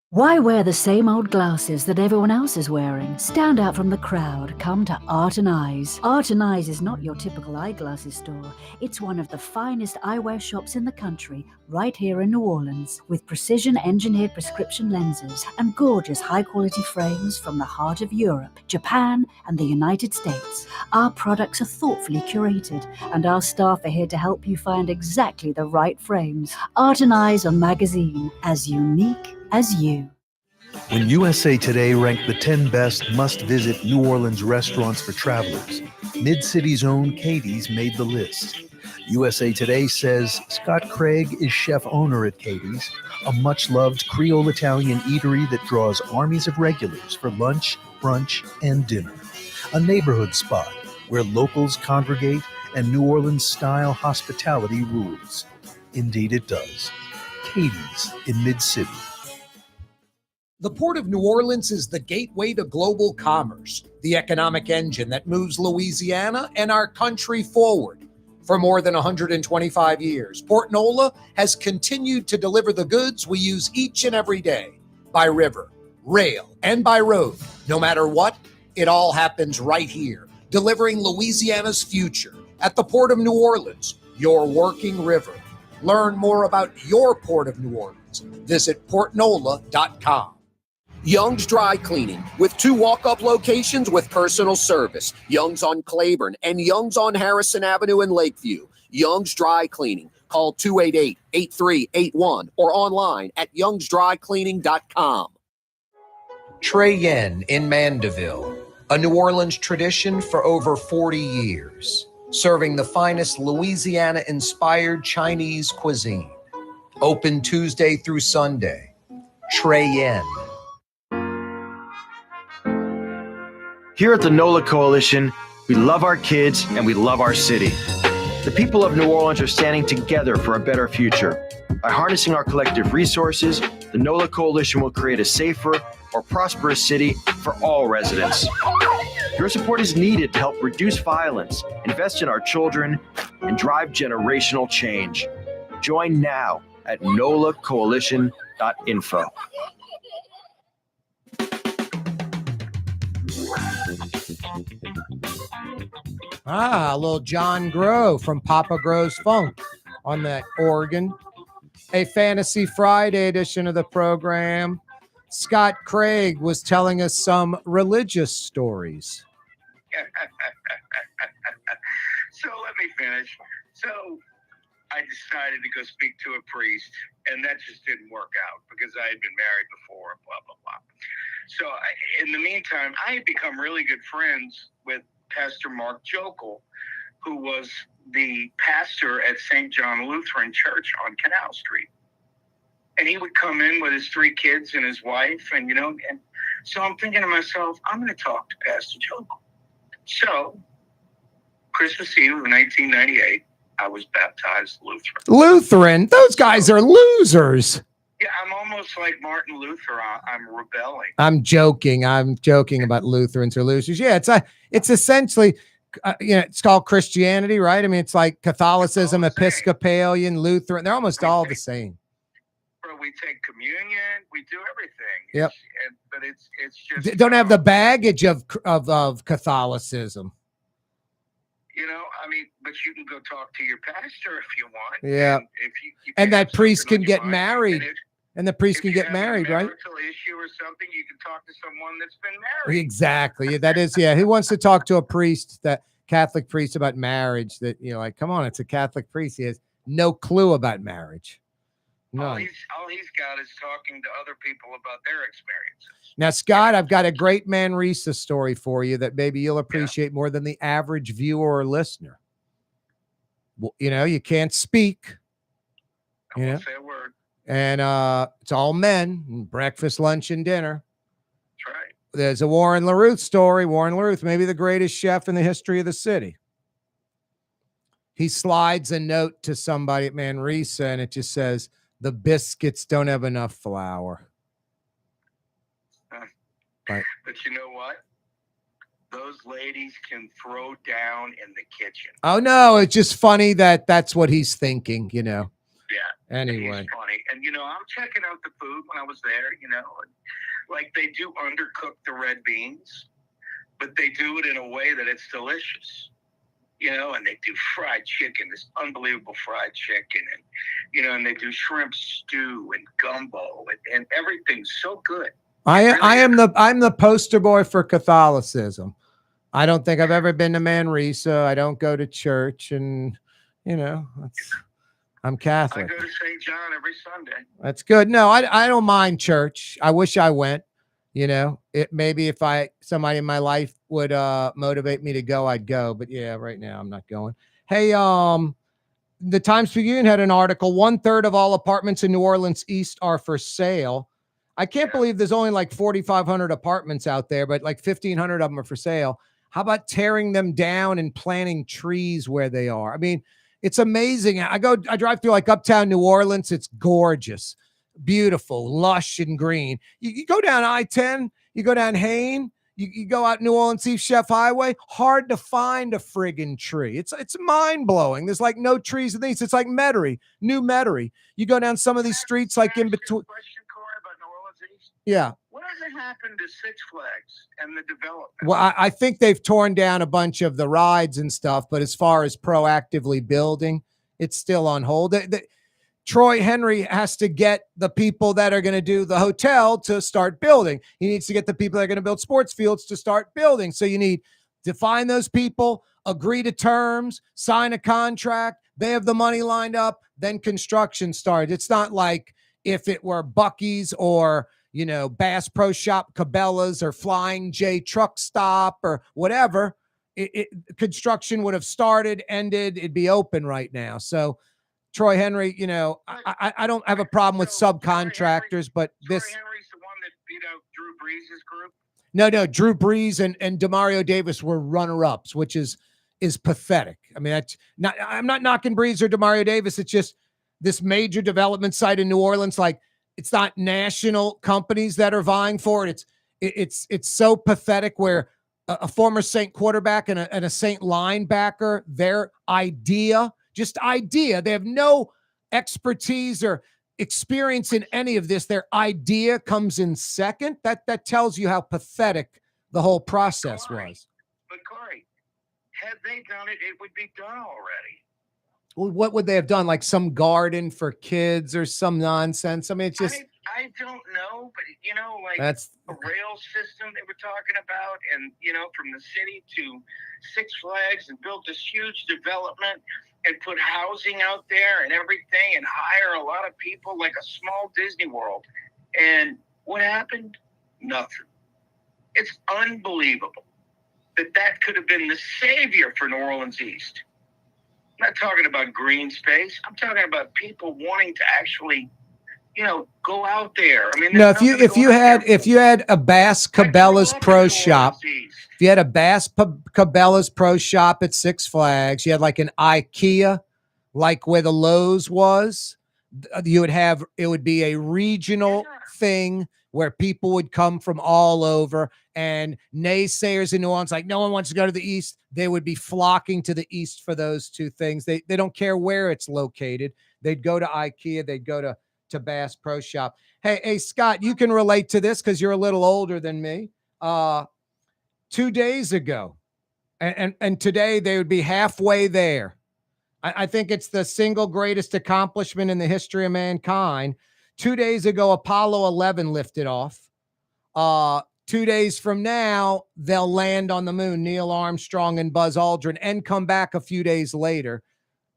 Why wear the same old glasses that everyone else is wearing? Stand out from the crowd. Come to Art and Eyes. Art and Eyes is not your typical eyeglasses store. It's one of the finest eyewear shops in the country, right here in New Orleans, with precision-engineered prescription lenses and gorgeous high-quality frames from the heart of Europe, Japan, and the United States. Our products are thoughtfully curated, and our staff are here to help you find exactly the right frames. Art and Eyes on Magazine, as unique as you. When USA Today ranked the 10 best must-visit New Orleans restaurants for travelers, MidCity's own Katie's made the list. USA Today says Scot Craig is chef-owner at Katie's, a much-loved Creole-Italian eatery that draws armies of regulars for lunch, brunch, and dinner. A neighborhood spot where locals congregate and New Orleans-style hospitality rules. Indeed it does. Katie's in MidCity. The Port of New Orleans is the gateway to global commerce, the economic engine that moves Louisiana and our country forward. For more than 125 years, Port Nola has continued to deliver the goods we use each and every day, by river, rail, and by road. No matter what, it all happens right here, delivering Louisiana's future at the Port of New Orleans, your working river. Learn more about your Port of New Orleans. Visit portnola.com. Young's Dry Cleaning, with 2 walk-up locations with personal service. Young's on Claiborne and Young's on Harrison Avenue in Lakeview. Young's Dry Cleaning. Call 288-8381 or online at youngsdrycleaning.com. Trey Yen in Mandeville, a New Orleans tradition for over 40 years, serving the finest Louisiana-inspired Chinese cuisine. Open Tuesday through Sunday. Trey Yen. Here at the NOLA Coalition, we love our kids and we love our city. The people of New Orleans are standing together for a better future. By harnessing our collective resources, the NOLA Coalition will create a safer, more prosperous city for all residents. Your support is needed to help reduce violence, invest in our children, and drive generational change. Join now at nolacoalition.info. A little John Grow from Papa Grows Funk on that organ. A Fantasy Friday edition of the program. Scot Craig was telling us some religious stories. So let me finish. So I decided to go speak to a priest, and that just didn't work out because I had been married before, blah, blah, blah. So in the meantime, I had become really good friends with Pastor Mark Jokel, who was the pastor at St. John Lutheran Church on Canal Street. And he would come in with his 3 kids and his wife, and and so I'm thinking to myself, I'm going to talk to Pastor Jokel. So Christmas Eve of 1998, I was baptized Lutheran. Lutheran? Those guys are losers. Yeah, I'm almost like Martin Luther. I'm rebelling. I'm joking about Lutherans or losers. Yeah, it's essentially, it's called Christianity, right? I mean, it's like Catholicism, Episcopalian, Lutheran. They're almost all the same. Bro, we take communion. We do everything. Yep. But it's just They don't have the baggage of Catholicism. I mean, but you can go talk to your pastor if you want. Yeah. And if you and that priest can get married. And the priest can get married, right? If you have a marital issue or something, you can talk to someone that's been married. Exactly. That is, yeah. Who wants to talk to a priest, that Catholic priest, about marriage? That, like, come on, it's a Catholic priest. He has no clue about marriage. No. All he's got is talking to other people about their experiences. Now, Scott, I've got a great Manresa story for you that maybe you'll appreciate more than the average viewer or listener. Well, you can't speak. I won't say a word. And it's all men, breakfast, lunch, and dinner. That's right. there's a Warren LaRuth story. Warren LaRuth, maybe the greatest chef in the history of the city. He slides a note to somebody at Manresa, and it just says, the biscuits don't have enough flour. Right. But you know what? Those ladies can throw down in the kitchen. Oh, no, it's just funny that that's what he's thinking, you know. Yeah. Anyway. He's funny. And, I'm checking out the food when I was there, like they do undercook the red beans, but they do it in a way that it's delicious. And they do fried chicken, this unbelievable fried chicken, and and they do shrimp stew and gumbo, and everything's so good. I'm the poster boy for Catholicism. I don't think I've ever been to Manresa. I don't go to church, and I'm Catholic. I go to St. John every Sunday. That's good. No, I don't mind church. I wish I went. Maybe if somebody in my life would motivate me to go, I'd go. But yeah, right now I'm not going. Hey, the Times-Picayune had an article. 1/3 of all apartments in New Orleans East are for sale. I can't believe there's only like 4,500 apartments out there, but like 1,500 of them are for sale. How about tearing them down and planting trees where they are? I mean, it's amazing. I drive through like uptown New Orleans. It's gorgeous. Beautiful, lush and green. You go down I-10, you go down Hain, you go out New Orleans East Chef Highway, hard to find a friggin' tree. It's mind-blowing. There's like no trees in these. It's like Metairie, New Metairie. You go down some of these streets like in between. Yeah. What has happened to Six Flags and the development? Well, I think they've torn down a bunch of the rides and stuff, but as far as proactively building, it's still on hold. Troy Henry has to get the people that are going to do the hotel to start building. He needs to get the people that are going to build sports fields to start building. So you need to find those people, agree to terms, sign a contract. They have the money lined up, then construction starts. It's not like if it were Buc-ee's or, Bass Pro Shop, Cabela's, or Flying J Truck Stop or whatever. Construction would have started, ended. It'd be open right now. So Troy Henry, I don't have a problem with subcontractors, but this. Troy Henry's the one that beat out Drew Brees' group? No. Drew Brees and DeMario Davis were runner-ups, which is pathetic. I mean, I'm not knocking Brees or DeMario Davis. It's just this major development site in New Orleans. Like, it's not national companies that are vying for it. It's so pathetic where a former Saint quarterback and a Saint linebacker, their idea. They have no expertise or experience in any of this. Their idea comes in second. That tells you how pathetic the whole process was. But Corey, had they done it, it would be done already. Well, what would they have done? Like some garden for kids or some nonsense? I mean, it's just. I don't know, but like that's a rail system they were talking about, and from the city to Six Flags, and built this huge development and put housing out there and everything, and hire a lot of people like a small Disney World. And what happened? Nothing. It's unbelievable that could have been the savior for New Orleans East. I'm not talking about green space. I'm talking about people wanting to actually, go out there. I mean, no, if you had a Bass Cabela's Pro Shop, if you had a Bass Cabela's Pro Shop at Six Flags, you had like an IKEA, like where the Lowe's was, it would be a regional thing where people would come from all over, and naysayers in New Orleans, like no one wants to go to the East, they would be flocking to the East for those two things. They don't care where it's located. They'd go to IKEA, they'd go to Bass Pro Shop. Hey, Scott, you can relate to this because you're a little older than me. 2 days ago, and today they would be halfway there. I think it's the single greatest accomplishment in the history of mankind. 2 days ago, Apollo 11 lifted off. 2 days from now, they'll land on the moon, Neil Armstrong and Buzz Aldrin, and come back a few days later.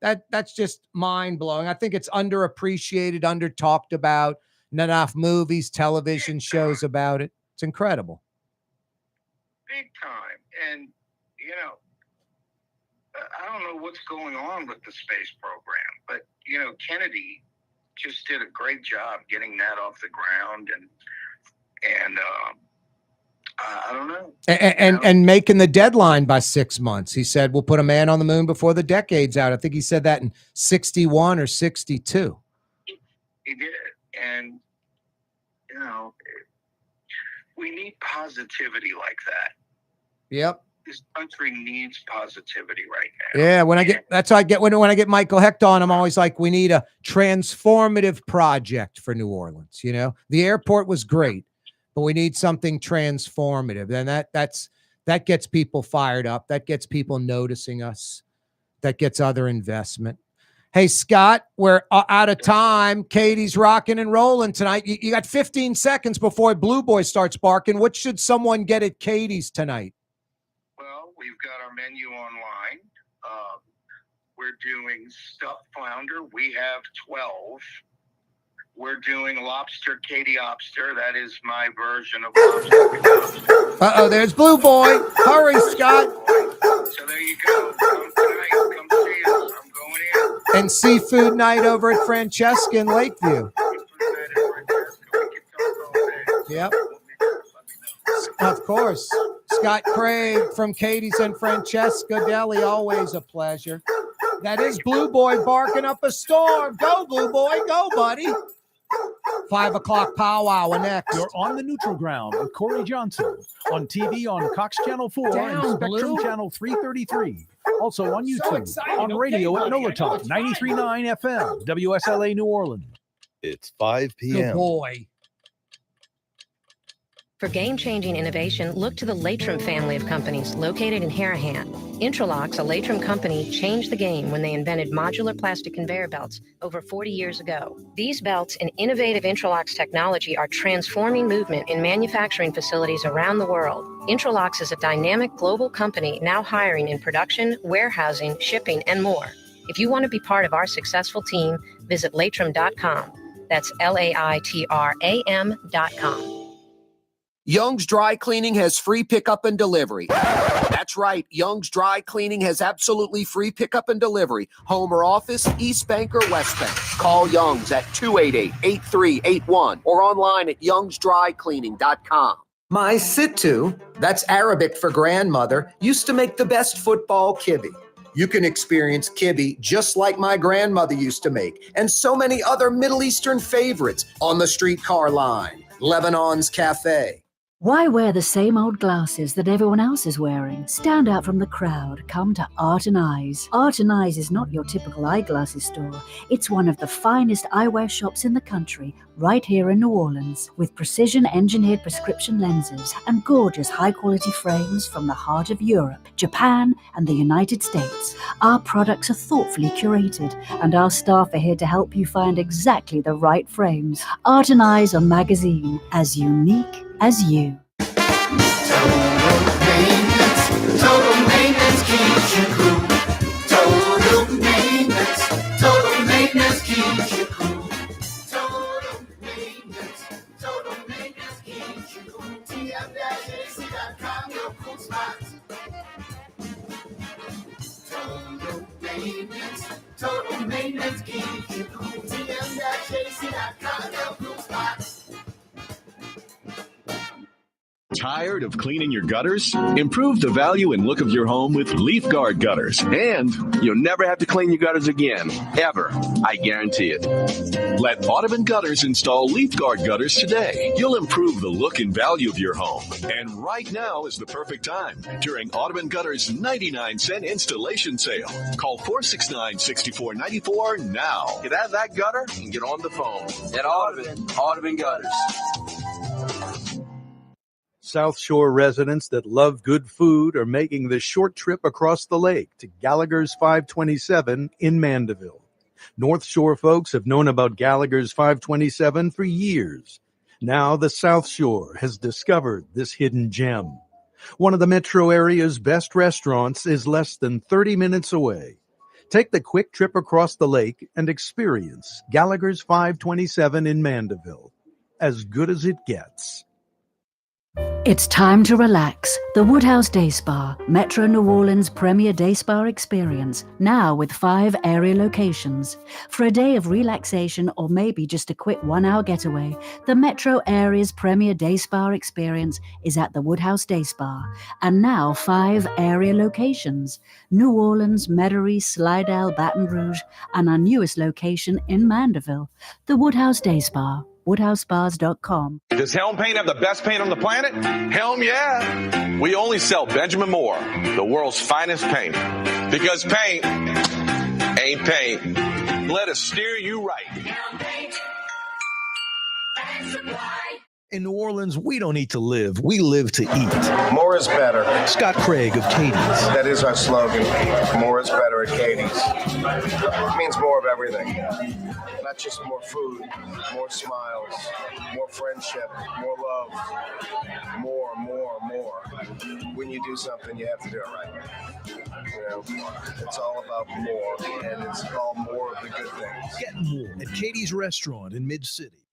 That's just mind-blowing. I think it's underappreciated, under-talked about. Not enough movies, television shows about it. It's incredible. Big time. And, I don't know what's going on with the space program, but, Kennedy just did a great job getting that off the ground. And I don't know. And making the deadline by 6 months. He said, we'll put a man on the moon before the decade's out. I think he said that in 61 or 62. He did. And, you know, we need positivity like that. Yep. This country needs positivity right now. Yeah, that's how I get when I get Michael Hecht on, I'm always like, we need a transformative project for New Orleans. You know, the airport was great, but we need something transformative. And that gets people fired up. That gets people noticing us. That gets other investment. Hey, Scott, we're out of time. Katie's rocking and rolling tonight. You got 15 seconds before Blue Boy starts barking. What should someone get at Katie's tonight? Well, we've got our menu online. We're doing stuffed flounder. We have 12. We're doing lobster, Katie Obster. That is my version of lobster. Uh-oh, there's Blue Boy. Hurry, Scott. So there you go. Come tonight. Come see us. I'm going in. And seafood night over at Francesca in Lakeview. Yep. Of course. Scot Craig from Katie's and Francesca Deli, always a pleasure. That is Blue Boy barking up a storm. Go, Blue Boy. Go, buddy. 5 o'clock powwow next. You're on the neutral ground with Corey Johnson on TV on Cox Channel 4 and Spectrum Blue. Channel 333. Also on YouTube, on radio at NOLA Talk 93.9 FM, WSLA New Orleans. It's 5 p.m. Good boy. For game-changing innovation, look to the Latrim family of companies located in Harahan. Intralox, a Latrim company, changed the game when they invented modular plastic conveyor belts over 40 years ago. These belts and innovative Intralox technology are transforming movement in manufacturing facilities around the world. Intralox is a dynamic global company now hiring in production, warehousing, shipping, and more. If you want to be part of our successful team, visit latrim.com. That's LAITRAM.com. Young's Dry Cleaning has free pickup and delivery. That's right. Young's Dry Cleaning has absolutely free pickup and delivery. Home or office, East Bank or West Bank. Call Young's at 288-8381 or online at youngsdrycleaning.com. My Sittu, that's Arabic for grandmother, used to make the best football kibbe. You can experience kibbe just like my grandmother used to make, and so many other Middle Eastern favorites on the streetcar line. Lebanon's Cafe. Why wear the same old glasses that everyone else is wearing? Stand out from the crowd. Come to Art and Eyes. Art and Eyes is not your typical eyeglasses store. It's one of the finest eyewear shops in the country, right here in New Orleans, with precision-engineered prescription lenses and gorgeous high-quality frames from the heart of Europe, Japan, and the United States. Our products are thoughtfully curated, and our staff are here to help you find exactly the right frames. Art and Eyes on Magazine, as unique as you. Total maintenance keeps you cool. Total maintenance keeps you cool. Total maintenance keeps you cool. TM-AC.com, your cool spot. Total maintenance keeps you cool. TM-AC.com, your cool spot. Tired of cleaning your gutters? Improve the value and look of your home with Leaf Guard gutters. And you'll never have to clean your gutters again, ever. I guarantee it. Let Audubon Gutters install Leaf Guard gutters today. You'll improve the look and value of your home. And right now is the perfect time during Audubon Gutters 99-cent installation sale. Call 469-6494 now. Get out of that gutter and get on the phone. At Audubon Gutters. South Shore residents that love good food are making the short trip across the lake to Gallagher's 527 in Mandeville. North Shore folks have known about Gallagher's 527 for years. Now the South Shore has discovered this hidden gem. One of the metro area's best restaurants is less than 30 minutes away. Take the quick trip across the lake and experience Gallagher's 527 in Mandeville. As good as it gets. It's time to relax. The Woodhouse Day Spa, Metro New Orleans' premier day spa experience, now with 5 area locations. For a day of relaxation or maybe just a quick 1-hour getaway, the Metro area's premier day spa experience is at the Woodhouse Day Spa, and now 5 area locations: New Orleans, Metairie, Slidell, Baton Rouge, and our newest location in Mandeville. The Woodhouse Day Spa, woodhousespas.com. Does Helm Paint have the best paint on the planet? Helm, yeah. We only sell Benjamin Moore, the world's finest paint. Because paint ain't paint. Let us steer you right. Helm Paint and Supply. In New Orleans, we don't eat to live. We live to eat. More is better. Scot Craig of Katie's. That is our slogan. More is better at Katie's. It means more of everything. Not just more food, more smiles, more friendship, more love, more. When you do something, you have to do it right. You know, it's all about more, and it's called more of the good things. Get more at Katie's Restaurant in MidCity.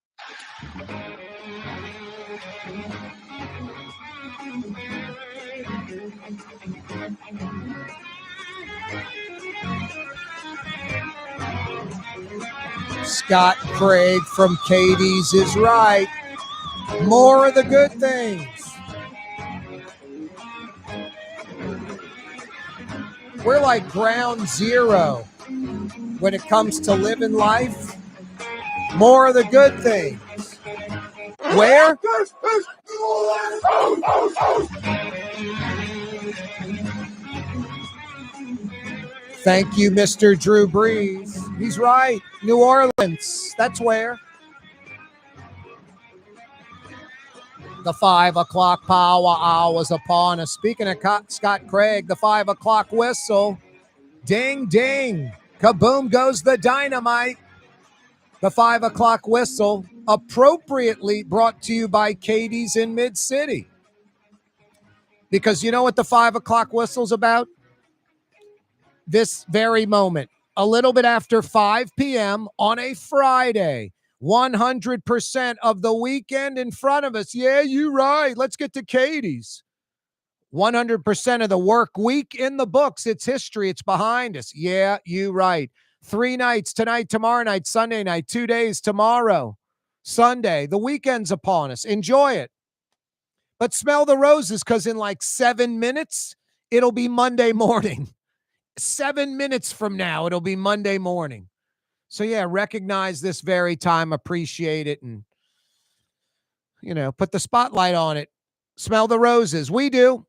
Scot Craig from Katie's is right. More of the good things. We're like ground zero when it comes to living life. More of the good things. Where? Thank you, Mr. Drew Brees. He's right. New Orleans. That's where. The 5 o'clock power hour is upon us. Speaking of Scot Craig, the 5 o'clock whistle. Ding, ding. Kaboom goes the dynamite. The 5 o'clock whistle, appropriately brought to you by Katie's in MidCity. Because you know what the 5 o'clock whistle's about? This very moment, a little bit after 5 p.m. on a Friday, 100% of the weekend in front of us. Yeah, you right. Let's get to Katie's. 100% of the work week in the books. It's history. It's behind us. Yeah, you right. 3 nights, tonight, tomorrow night, Sunday night, 2 days tomorrow, Sunday. The weekend's upon us. Enjoy it. But smell the roses, because in like 7 minutes, it'll be Monday morning. 7 minutes from now, it'll be Monday morning. So yeah, recognize this very time, appreciate it, and, you know, put the spotlight on it. Smell the roses. We do.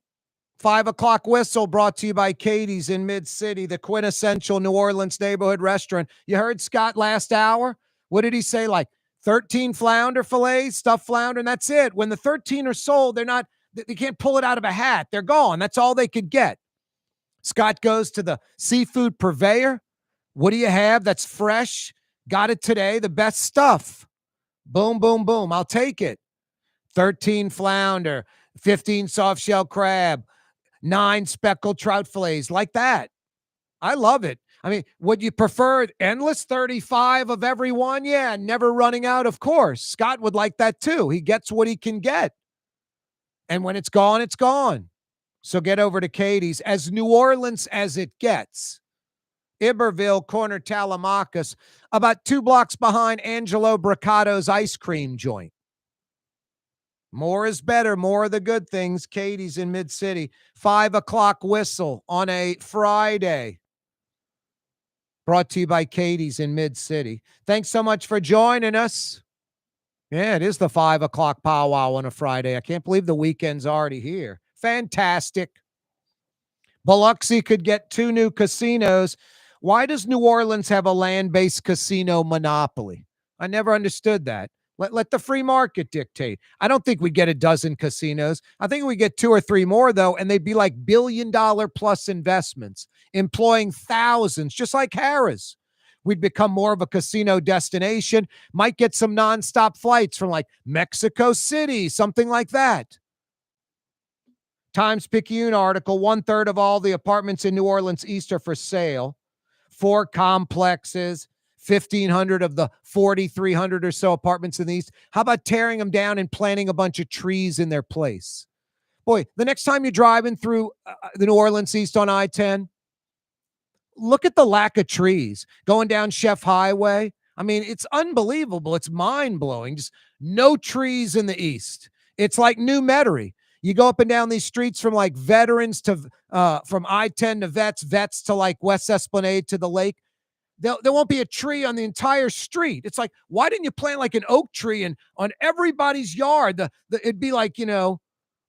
5 o'clock whistle brought to you by Katie's in MidCity, the quintessential New Orleans neighborhood restaurant. You heard Scott last hour? What did he say? Like 13 flounder fillets, stuffed flounder, and that's it. When the 13 are sold, they can't pull it out of a hat. They're gone. That's all they could get. Scott goes to the seafood purveyor. What do you have that's fresh? Got it today. The best stuff. Boom, boom, boom. I'll take it. 13 flounder, 15 soft shell crab, 9 speckled trout fillets, like that. I love it. I mean, would you prefer endless 35 of every one? Yeah, never running out, of course. Scott would like that too. He gets what he can get. And when it's gone, it's gone. So get over to Katie's, as New Orleans as it gets. Iberville, corner Talamacus, about 2 blocks behind Angelo Bricato's ice cream joint. More is better, more of the good things. Katie's in MidCity. 5 o'clock whistle on a Friday. Brought to you by Katie's in MidCity. Thanks so much for joining us. Yeah, it is the 5 o'clock powwow on a Friday. I can't believe the weekend's already here. Fantastic. Biloxi could get 2 new casinos. Why does New Orleans have a land-based casino monopoly? I never understood that. Let the free market dictate. I don't think we'd get a dozen casinos. I think we get 2 or 3 more, though, and they'd be like billion-dollar-plus investments, employing thousands, just like Harrah's. We'd become more of a casino destination, might get some nonstop flights from like Mexico City, something like that. Times-Picayune article, 1/3 of all the apartments in New Orleans East are for sale. 4 complexes, 1,500 of the 4,300 or so apartments in the East. How about tearing them down and planting a bunch of trees in their place? Boy, the next time you're driving through the New Orleans East on I-10, look at the lack of trees going down Chef Highway. I mean, it's unbelievable. It's mind-blowing. Just no trees in the East. It's like New Metairie. You go up and down these streets from like Veterans to from I-10 to Vets to like West Esplanade to the lake. There won't be a tree on the entire street. It's like, why didn't you plant like an oak tree and on everybody's yard? It'd be like,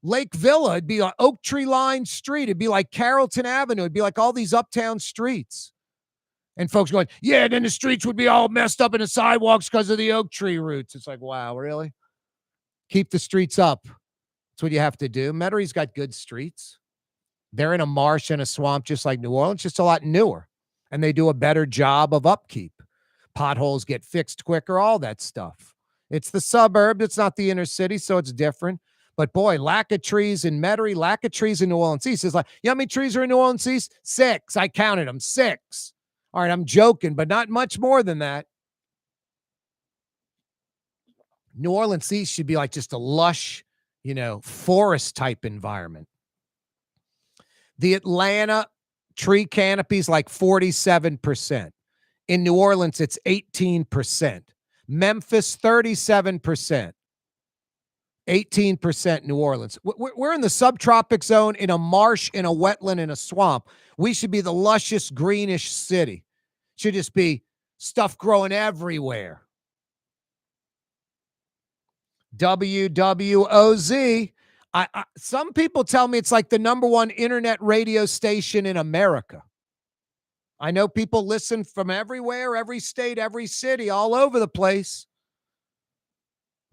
Lake Villa. It'd be an oak tree lined street. It'd be like Carrollton Avenue. It'd be like all these uptown streets. And folks going, yeah, then the streets would be all messed up in the sidewalks because of the oak tree roots. It's like, wow, really? Keep the streets up. That's what you have to do. Metarie's got good streets. They're in a marsh and a swamp just like New Orleans, just a lot newer. And they do a better job of upkeep. Potholes get fixed quicker, all that stuff. It's the suburb. It's not the inner city, so it's different. But boy, lack of trees in Metairie, lack of trees in New Orleans East. It's like, you know how many trees are in New Orleans East? 6. I counted them, 6. All right, I'm joking, but not much more than that. New Orleans East should be like just a lush, forest type environment. The Atlanta tree canopy is like 47%. In New Orleans, it's 18%. Memphis, 37%. 18% New Orleans. We're in the subtropic zone, in a marsh, in a wetland, in a swamp. We should be the luscious, greenish city. Should just be stuff growing everywhere. WWOZ. Some people tell me it's like the #1 internet radio station in America. I know people listen from everywhere, every state, every city, all over the place.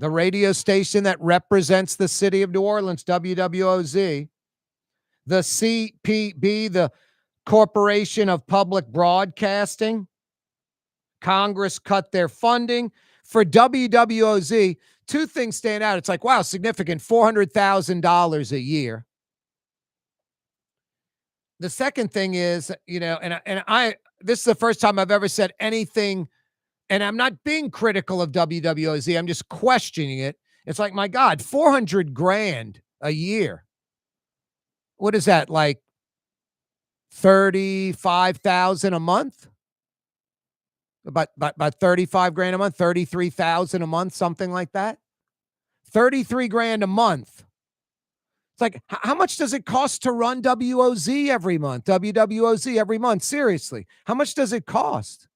The radio station that represents the city of New Orleans, WWOZ. The CPB, the Corporation of Public Broadcasting. Congress cut their funding. For WWOZ, 2 things stand out. It's like, wow, significant, $400,000 a year. The second thing is, this is the first time I've ever said anything, and I'm not being critical of WWOZ. I'm just questioning it. It's like, my God, $400,000 a year. What is that, like $35,000 a month? About $35,000 a month, $33,000 a month, something like that. $33,000 a month. It's like, how much does it cost to run WOZ every month? WWOZ every month. Seriously, how much does it cost?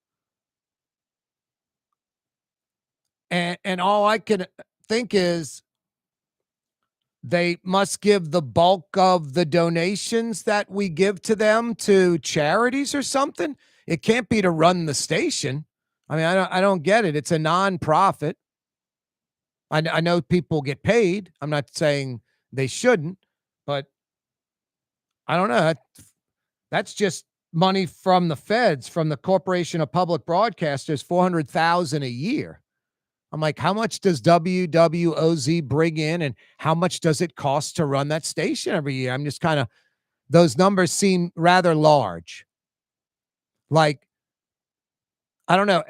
And all I can think is they must give the bulk of the donations that we give to them to charities or something. It can't be to run the station. I mean, I don't get it. It's a nonprofit. I know people get paid. I'm not saying they shouldn't, but I don't know. That's just money from the feds, from the Corporation of Public Broadcasters, $400,000 a year. I'm like, how much does WWOZ bring in, and how much does it cost to run that station every year? I'm just kind of, those numbers seem rather large. Like, I don't know,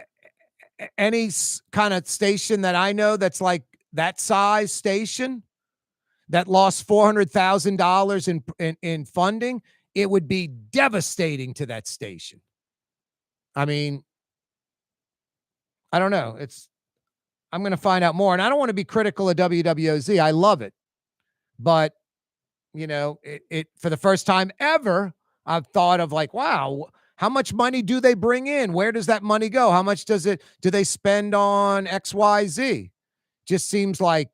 any kind of station that I know that's like that size station that lost $400,000 in funding, it would be devastating to that station. I mean, I don't know. I'm going to find out more. And I don't want to be critical of WWOZ. I love it. But, it for the first time ever, I've thought of like, wow, how much money do they bring in? Where does that money go? How much do they spend on XYZ? Just seems like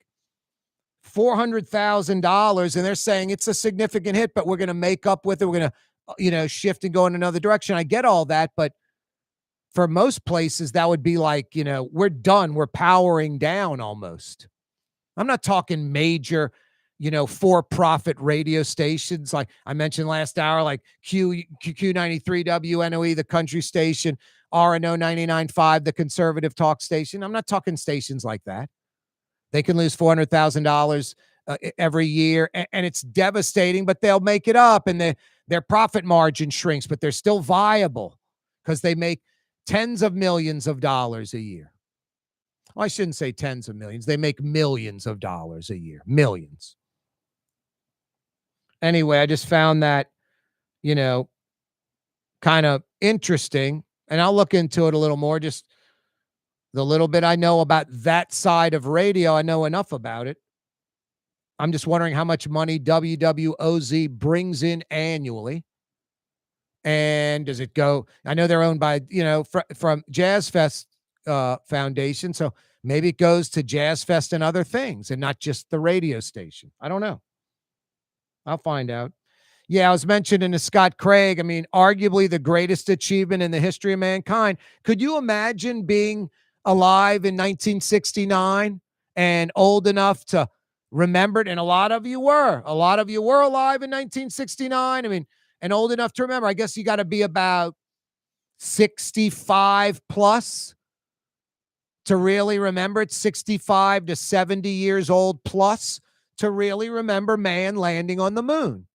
$400,000, and they're saying it's a significant hit, but we're going to make up with it. We're going to, shift and go in another direction. I get all that, but for most places, that would be like, we're done. We're powering down almost. I'm not talking major, for-profit radio stations. Like I mentioned last hour, like Q93 WNOE, the country station, RNO 99.5, the conservative talk station. I'm not talking stations like that. They can lose $400,000 every year, and it's devastating, but they'll make it up, and their profit margin shrinks, but they're still viable because they make tens of millions of dollars a year. Well, I shouldn't say tens of millions. They make millions of dollars a year. Millions. Anyway, I just found that, kind of interesting. And I'll look into it a little more. Just the little bit I know about that side of radio, I know enough about it. I'm just wondering how much money WWOZ brings in annually. And does it go? I know they're owned by, from Jazz Fest Foundation. So maybe it goes to Jazz Fest and other things and not just the radio station. I don't know. I'll find out. Yeah, I was mentioning to Scot Craig, arguably the greatest achievement in the history of mankind. Could you imagine being alive in 1969 and old enough to remember it? And a lot of you were. A lot of you were alive in 1969. And old enough to remember. I guess you got to be about 65 plus to really remember it. 65 to 70 years old plus to really remember man landing on the moon.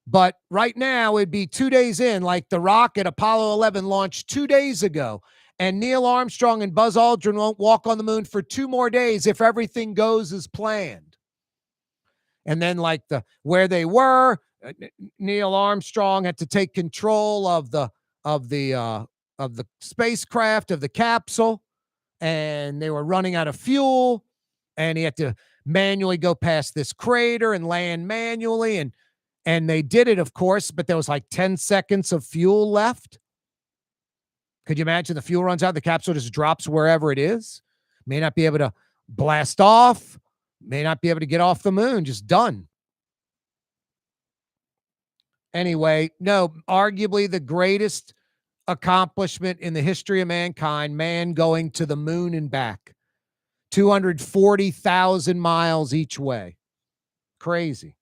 But right now, it'd be 2 days in, like the rocket Apollo 11 launched 2 days ago. And Neil Armstrong and Buzz Aldrin won't walk on the moon for 2 more days if everything goes as planned. And then like where they were, Neil Armstrong had to take control of the spacecraft, of the capsule, and they were running out of fuel, and he had to manually go past this crater and land manually, and they did it, of course, but there was like 10 seconds of fuel left. Could you imagine the fuel runs out, the capsule just drops wherever it is? May not be able to blast off, may not be able to get off the moon, just done. Anyway, no, arguably the greatest accomplishment in the history of mankind, man going to the moon and back. 240,000 miles each way. Crazy.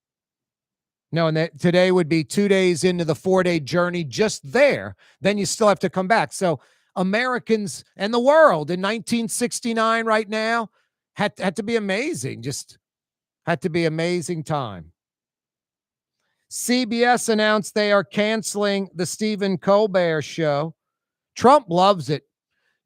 No, and today would be 2 days into the 4-day journey just there. Then you still have to come back. So Americans and the world in 1969 right now had to be amazing. Just had to be amazing time. CBS announced they are canceling the Stephen Colbert show. Trump loves it.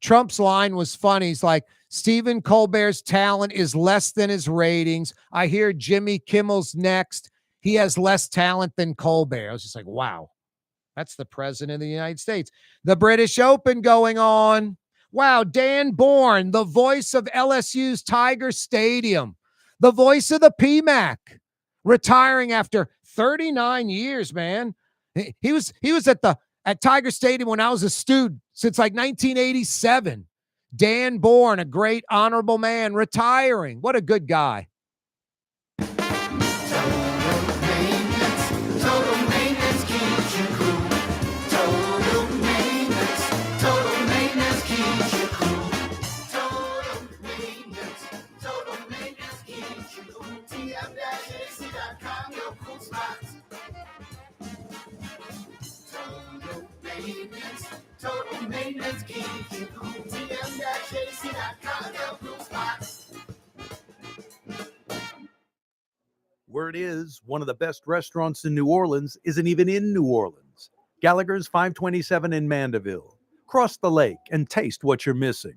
Trump's line was funny. He's like, Stephen Colbert's talent is less than his ratings. I hear Jimmy Kimmel's next. He has less talent than Colbert. I was just like, wow, that's the president of the United States. The British Open going on. Wow, Dan Bourne, the voice of LSU's Tiger Stadium, the voice of the PMAC, retiring after 39 years, man. He was at Tiger Stadium when I was a student since like 1987. Dan Bourne, a great honorable man, retiring. What a good guy. Total maintenance keeps you cool. Word is, one of the best restaurants in New Orleans isn't even in New Orleans. Gallagher's 527 in Mandeville. Cross the lake and taste what you're missing.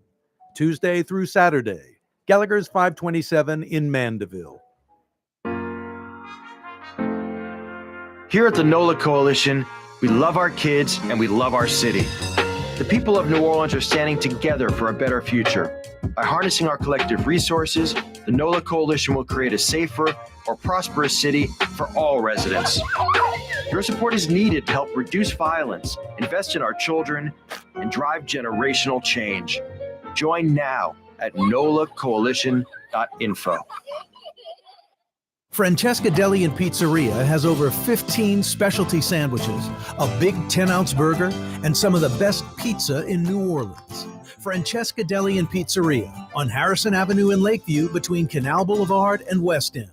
Tuesday through Saturday, Gallagher's 527 in Mandeville. Here at the NOLA Coalition, we love our kids and we love our city. The people of New Orleans are standing together for a better future. By harnessing our collective resources, the NOLA Coalition will create a safer, more prosperous city for all residents. Your support is needed to help reduce violence, invest in our children, and drive generational change. Join now at nolacoalition.info. Francesca Deli and Pizzeria has over 15 specialty sandwiches, a big 10-ounce burger, and some of the best pizza in New Orleans. Francesca Deli and Pizzeria on Harrison Avenue in Lakeview between Canal Boulevard and West End.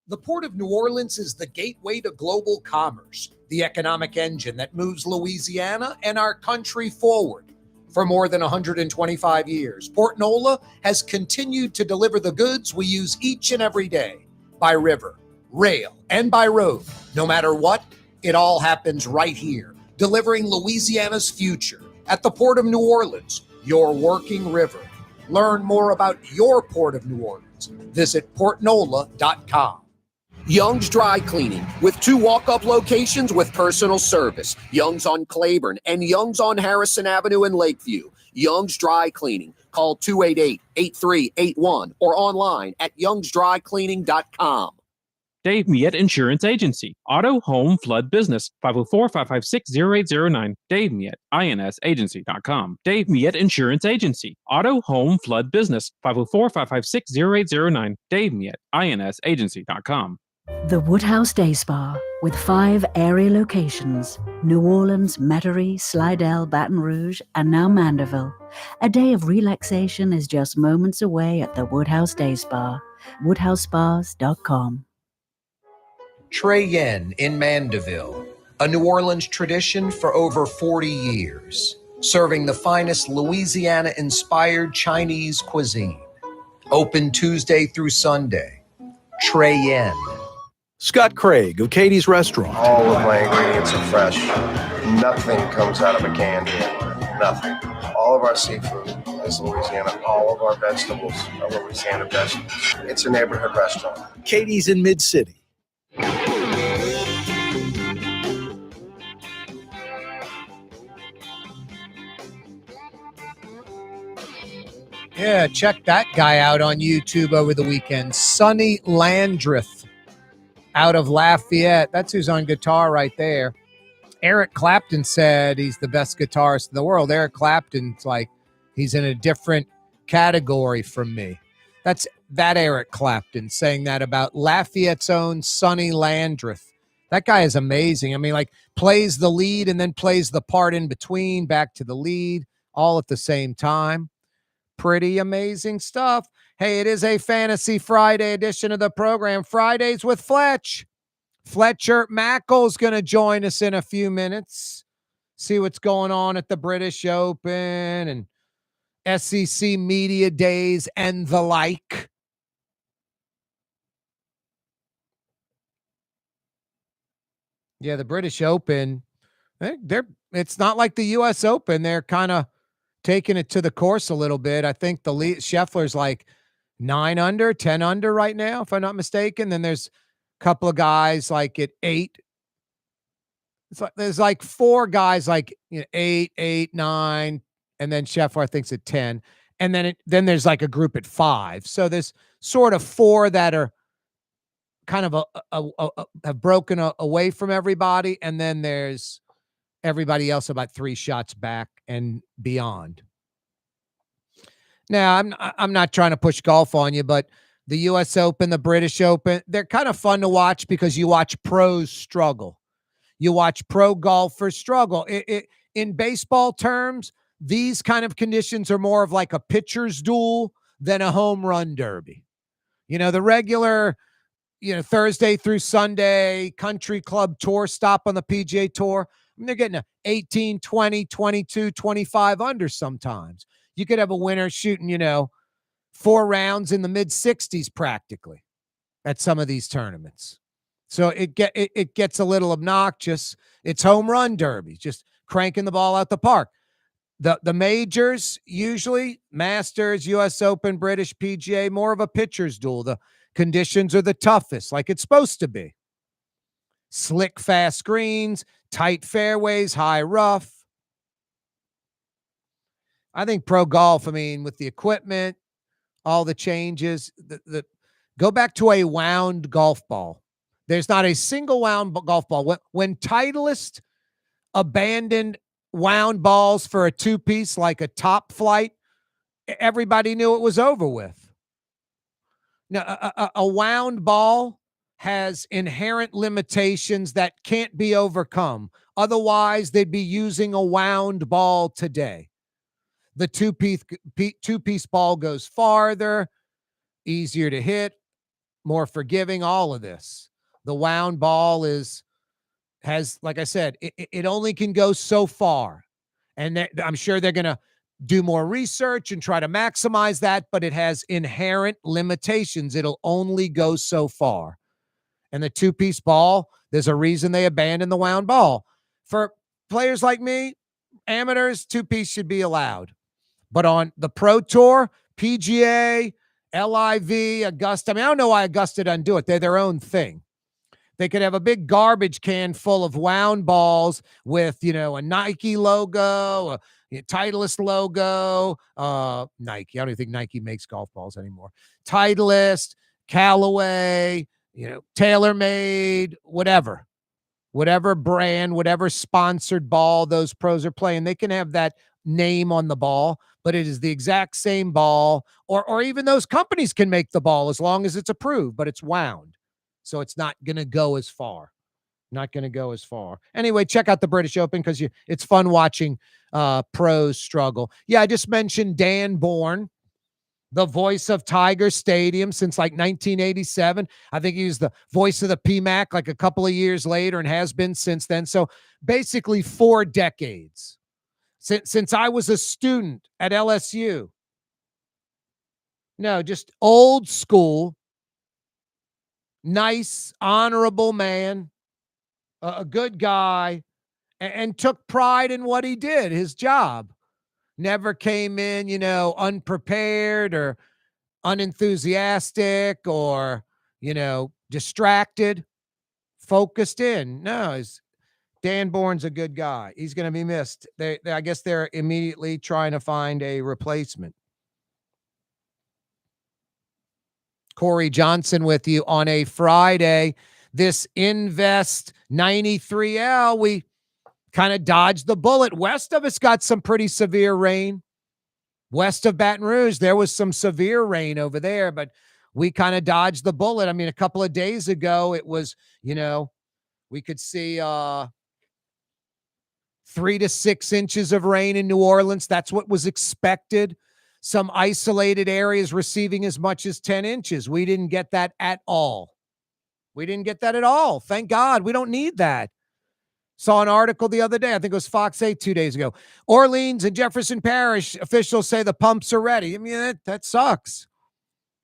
The Port of New Orleans is the gateway to global commerce, the economic engine that moves Louisiana and our country forward. For more than 125 years, Port Nola has continued to deliver the goods we use each and every day. By river, rail, and by road. No matter what, it all happens right here, delivering Louisiana's future At the Port of New Orleans, your working river. Learn more about your Port of New Orleans. Visit portnola.com. Young's Dry Cleaning, with 2 walk-up locations with personal service. Young's on Claiborne and Young's on Harrison Avenue in Lakeview. Young's Dry Cleaning. Call 288-8381 or online at youngsdrycleaning.com. Dave Miette Insurance Agency. Auto, home, flood, business. 504-556-0809. Dave Miette, insagency.com. Dave Miette Insurance Agency. Auto, home, flood, business. 504-556-0809. Dave Miette, insagency.com. The Woodhouse Day Spa, with 5 area locations: New Orleans, Metairie, Slidell, Baton Rouge, and now Mandeville. A day of relaxation is just moments away at the Woodhouse Day Spa. WoodhouseSpas.com. Trey Yen in Mandeville, a New Orleans tradition for over 40 years, serving the finest Louisiana-inspired Chinese cuisine. Open Tuesday through Sunday. Trey Yen. Scot Craig of Katie's Restaurant. All of my ingredients are fresh. Nothing comes out of a can here. Nothing. All of our seafood is Louisiana. All of our vegetables are Louisiana vegetables. It's a neighborhood restaurant. Katie's in MidCity. Yeah, check that guy out on YouTube over the weekend. Sonny Landreth out of Lafayette. That's who's on guitar right there. Eric Clapton said he's the best guitarist in the world. Eric Clapton's like, he's in a different category from me. That's that Eric Clapton saying that about Lafayette's own Sonny Landreth. That guy is amazing. I mean, like, plays the lead and then plays the part in between, back to the lead, all at the same time. Pretty amazing stuff. Hey, it is a Fantasy Friday edition of the program. Fridays with Fletch. Fletcher Mackel's going to join us in a few minutes. See what's going on at the British Open and SEC Media Days and the like. Yeah, the British Open, it's not like the U.S. Open. They're kind of taking it to the course a little bit. I think the lead, Scheffler's like 9 under, 10 under right now, if I'm not mistaken. Then there's a couple of guys like at 8. It's like there's like 4 guys like 8, 8, 9, and then Scheffler I think's at 10, and then there's like a group at 5. So there's sort of 4 that are kind of have broken away from everybody, and then there's everybody else about 3 shots back and beyond. Now, I'm not trying to push golf on you, but the U.S. Open, the British Open, they're kind of fun to watch because you watch pros struggle. You watch pro golfers struggle. In baseball terms, these kind of conditions are more of like a pitcher's duel than a home run derby. The regular, Thursday through Sunday country club tour stop on the PGA Tour, I mean, they're getting a 18, 20, 22, 25 under sometimes. You could have a winner shooting, 4 rounds in the mid-60s practically at some of these tournaments. So it gets a little obnoxious. It's home run derby, just cranking the ball out the park. The majors, usually Masters, U.S. Open, British PGA, more of a pitcher's duel. The conditions are the toughest, like it's supposed to be. Slick, fast greens, tight fairways, high rough. I think pro golf, with the equipment, all the changes, go back to a wound golf ball. There's not a single wound golf ball. When Titleist abandoned wound balls for a 2-piece like a Top Flight, everybody knew it was over with. Now, a wound ball has inherent limitations that can't be overcome. Otherwise, they'd be using a wound ball today. The two-piece ball goes farther, easier to hit, more forgiving, all of this. The wound ball has, like I said, it only can go so far. And I'm sure they're going to do more research and try to maximize that, but it has inherent limitations. It'll only go so far. And the 2-piece ball, there's a reason they abandoned the wound ball. For players like me, Amateurs, 2-piece should be allowed. But on the Pro Tour, PGA, LIV, Augusta, I mean, I don't know why Augusta doesn't do it. They're their own thing. They could have a big garbage can full of wound balls with, a Nike logo, a Titleist logo, Nike. I don't even think Nike makes golf balls anymore. Titleist, Callaway, TaylorMade, whatever brand, whatever sponsored ball those pros are playing. They can have that name on the ball, but it is the exact same ball, or even those companies can make the ball as long as it's approved, but it's wound. So it's not going to go as far. Anyway, check out the British Open because it's fun watching pros struggle. Yeah, I just mentioned Dan Bourne, the voice of Tiger Stadium since like 1987. I think he was the voice of the PMAC like a couple of years later and has been since then. So basically 4 decades since I was a student at LSU. No, just old school, nice, honorable man, a good guy, and took pride in what he did, his job. Never came in, unprepared or unenthusiastic or, distracted, focused in. No, Dan Bourne's a good guy. He's going to be missed. I guess they're immediately trying to find a replacement. Corey Johnson with you on a Friday. This Invest 93L, we kind of dodged the bullet. West of us got some pretty severe rain. West of Baton Rouge, there was some severe rain over there, but we kind of dodged the bullet. I mean, a couple of days ago, it was, we could see 3 to 6 inches of rain in New Orleans. That's what was expected. Some isolated areas receiving as much as 10 inches. We didn't get that at all. Thank God. We don't need that. Saw an article the other day. I think it was Fox 8 2 days ago. Orleans and Jefferson Parish officials say the pumps are ready. I mean, that sucks.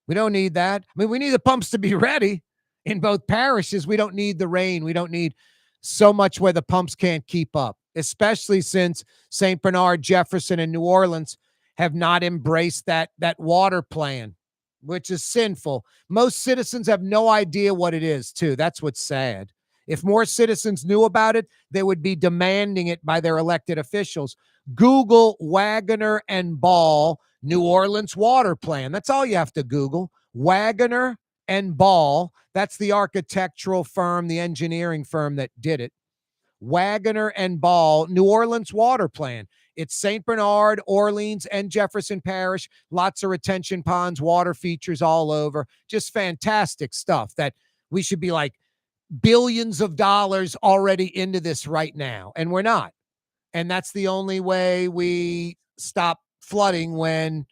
We don't need that. I mean, we need the pumps to be ready in both parishes. We don't need the rain. We don't need so much where the pumps can't keep up, especially since St. Bernard, Jefferson, and New Orleans have not embraced that water plan, which is sinful. Most citizens have no idea what it is, too. That's what's sad. If more citizens knew about it, they would be demanding it by their elected officials. Google Wagoner and Ball New Orleans water plan. That's all you have to Google. Wagoner and Ball. That's the architectural firm, the engineering firm that did it. Wagoner and Ball New Orleans water plan. It's St. Bernard, Orleans, and Jefferson Parish. Lots of retention ponds, water features all over. Just fantastic stuff that we should be like billions of dollars already into this right now. And we're not. And that's the only way we stop flooding when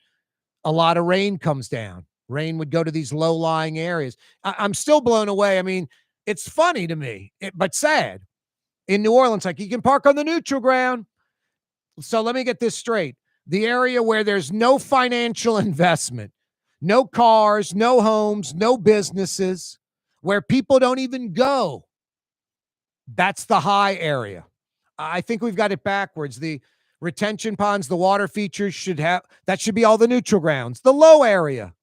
a lot of rain comes down. Rain would go to these low-lying areas. I'm still blown away. I mean, it's funny to me, but sad. In New Orleans, like you can park on the neutral ground. So let me get this straight. The area where there's no financial investment, no cars, no homes, no businesses, where people don't even go, that's the high area. I think we've got it backwards. The retention ponds, the water features should be all the neutral grounds. The low area.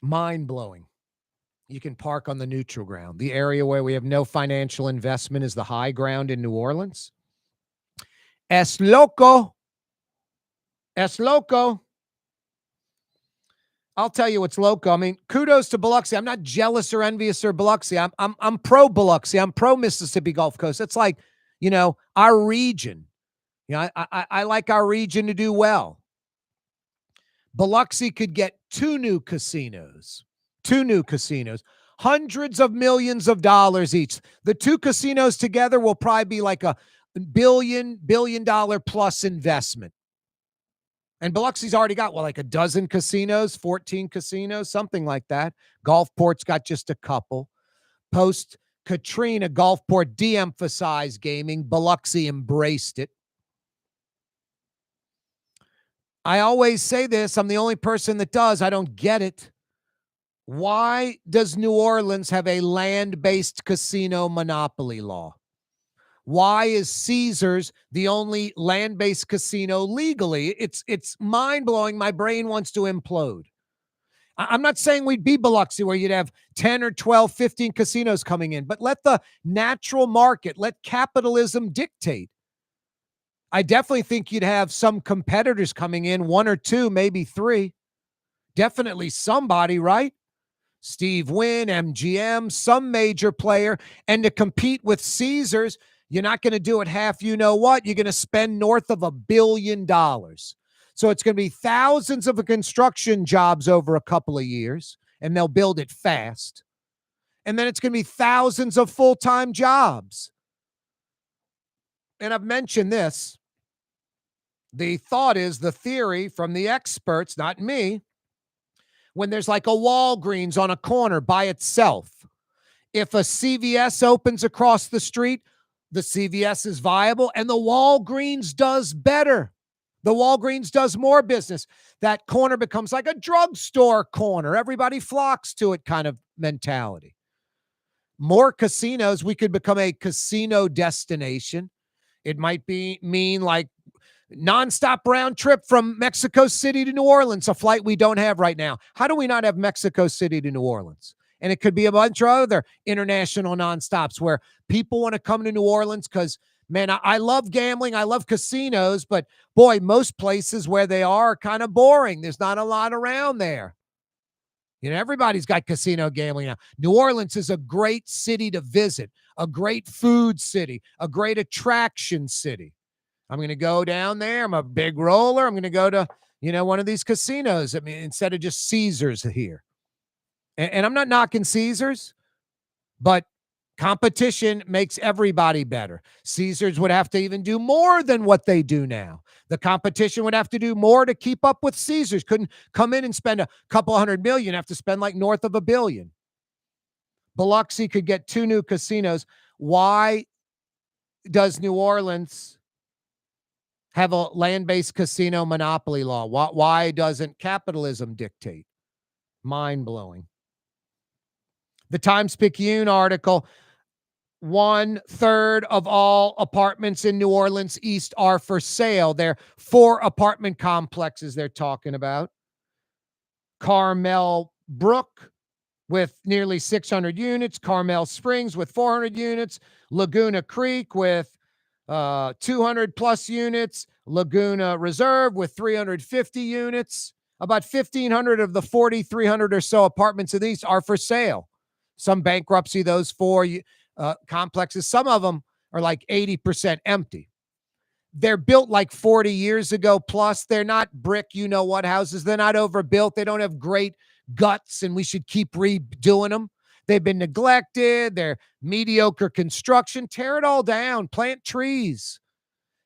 Mind-blowing. You can park on the neutral ground. The area where we have no financial investment is the high ground in New Orleans. Es loco. Es loco. I'll tell you what's loco. I mean, kudos to Biloxi. I'm not jealous or envious of Biloxi. I'm pro Biloxi. I'm pro Mississippi Gulf Coast. It's like, our region. I like our region to do well. Biloxi could get 2 new casinos. 2 new casinos. Hundreds of millions of dollars each. The 2 casinos together will probably be like a billion dollar plus investment. And Biloxi's already got, like a dozen casinos, 14 casinos, something like that. Gulfport's got just a couple. Post-Katrina, Gulfport de-emphasized gaming. Biloxi embraced it. I always say this. I'm the only person that does. I don't get it. Why does New Orleans have a land-based casino monopoly law? Why is Caesars the only land-based casino legally? It's mind-blowing. My brain wants to implode. I'm not saying we'd be Biloxi where you'd have 10 or 12, 15 casinos coming in, but let the natural market, let capitalism dictate. I definitely think you'd have some competitors coming in, 1 or 2, maybe 3. Definitely somebody, right? Steve Wynn, MGM, some major player. And to compete with Caesars, you're not going to do it half you know what. You're going to spend north of $1 billion. So it's going to be thousands of construction jobs over a couple of years, and they'll build it fast. And then it's going to be thousands of full-time jobs. And I've mentioned this. The thought is, the theory from the experts, not me, when there's like a Walgreens on a corner by itself, if a CVS opens across the street, the CVS is viable and the Walgreens does better. The Walgreens does more business. That corner becomes like a drugstore corner. Everybody flocks to it kind of mentality. More casinos, we could become a casino destination. It might mean like nonstop round trip from Mexico City to New Orleans, a flight we don't have right now. How do we not have Mexico City to New Orleans? And it could be a bunch of other international nonstops where people want to come to New Orleans because, man, I love gambling. I love casinos, but boy, most places where they are kind of boring. There's not a lot around there. You know, everybody's got casino gambling now. New Orleans is a great city to visit, a great food city, a great attraction city. I'm going to go down there. I'm a big roller. I'm going to go to, one of these casinos. I mean, instead of just Caesars here. And I'm not knocking Caesars, but competition makes everybody better. Caesars would have to even do more than what they do now. The competition would have to do more to keep up with Caesars. Couldn't come in and spend a couple $100 million, have to spend like north of $1 billion. Biloxi could get 2 new casinos. Why does New Orleans have a land-based casino monopoly law? Why doesn't capitalism dictate? Mind-blowing. The Times-Picayune article, 1/3 of all apartments in New Orleans East are for sale. They're 4 apartment complexes they're talking about. Carmel Brook with nearly 600 units. Carmel Springs with 400 units. Laguna Creek with 200 plus units. Laguna Reserve with 350 units. About 1,500 of the 4,300 or so apartments in the East are for sale. Some bankruptcy, those 4 complexes. Some of them are like 80% empty. They're built like 40 years ago plus. They're not brick, what houses. They're not overbuilt. They don't have great guts, and we should keep redoing them. They've been neglected. They're mediocre construction. Tear it all down. Plant trees.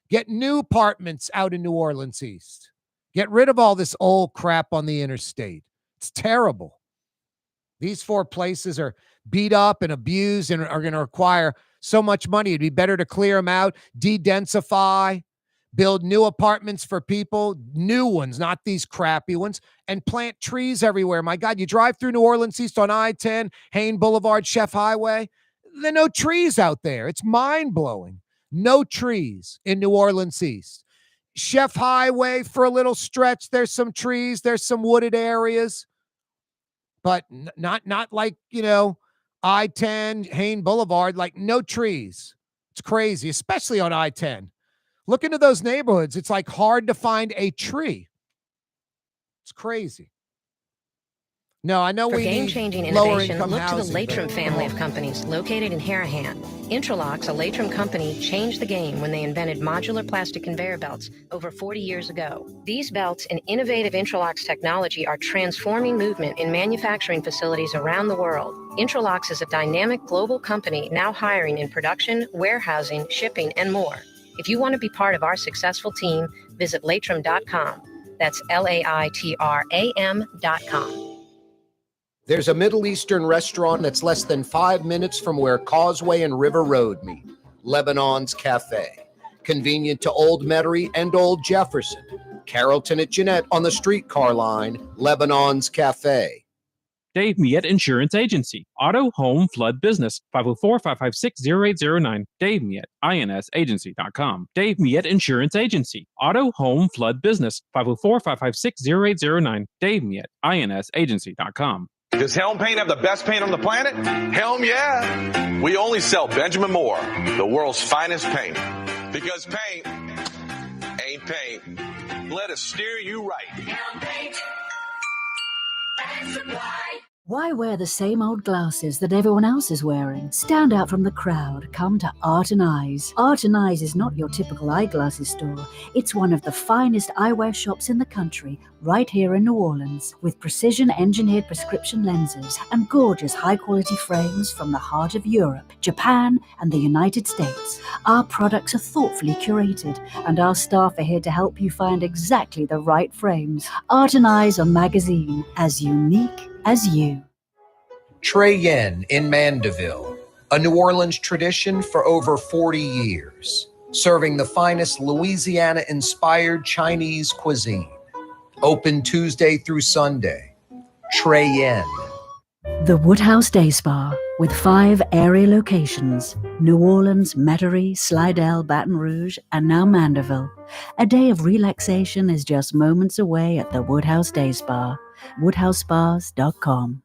Get new apartments out in New Orleans East. Get rid of all this old crap on the interstate. It's terrible. These 4 places are beat up and abused and are going to require so much money. It'd be better to clear them out, de-densify, build new apartments for people, new ones, not these crappy ones, and plant trees everywhere. My God, you drive through New Orleans East on I-10, Hain Boulevard, Chef Highway. There are no trees out there. It's mind-blowing. No trees in New Orleans East. Chef Highway for a little stretch. There's some trees. There's some wooded areas. But not like, I-10, Hain Boulevard, like no trees. It's crazy, especially on I-10. Look into those neighborhoods. It's like hard to find a tree. It's crazy. No, I know For we game-changing need lower innovation, income look to the housing, Latrim but- family of companies located in Harahan. Intralox, a Latrim company, changed the game when they invented modular plastic conveyor belts over 40 years ago. These belts and innovative Intralox technology are transforming movement in manufacturing facilities around the world. Intralox is a dynamic global company now hiring in production, warehousing, shipping, and more. If you want to be part of our successful team, visit Latrim.com. That's LAITRAM.com. There's a Middle Eastern restaurant that's less than 5 minutes from where Causeway and River Road meet, Lebanon's Cafe. Convenient to Old Metairie and Old Jefferson. Carrollton at Jeanette on the streetcar line, Lebanon's Cafe. Dave Miette Insurance Agency. Auto, home, flood, business. 504-556-0809. Dave Miette, INSagency.com. Dave Miette Insurance Agency. Auto, home, flood, business. 504-556-0809. Dave Miette, INSagency.com. Does Helm Paint have the best paint on the planet? Helm, yeah. We only sell Benjamin Moore, the world's finest paint. Because paint ain't paint. Let us steer you right. Helm Paint. Why wear the same old glasses that everyone else is wearing? Stand out from the crowd. Come to Art and Eyes. Art and Eyes is not your typical eyeglasses store. It's one of the finest eyewear shops in the country, right here in New Orleans, with precision-engineered prescription lenses and gorgeous high-quality frames from the heart of Europe, Japan, and the United States. Our products are thoughtfully curated, and our staff are here to help you find exactly the right frames. Art and Eyes are magazine, as unique as you. Trey Yen in Mandeville, a New Orleans tradition for over 40 years, serving the finest Louisiana-inspired Chinese cuisine. Open Tuesday through Sunday. Trey Yen. The Woodhouse Day Spa, with 5 area locations: New Orleans, Metairie, Slidell, Baton Rouge, and now Mandeville. A day of relaxation is just moments away at the Woodhouse Day Spa. WoodhouseSpas.com.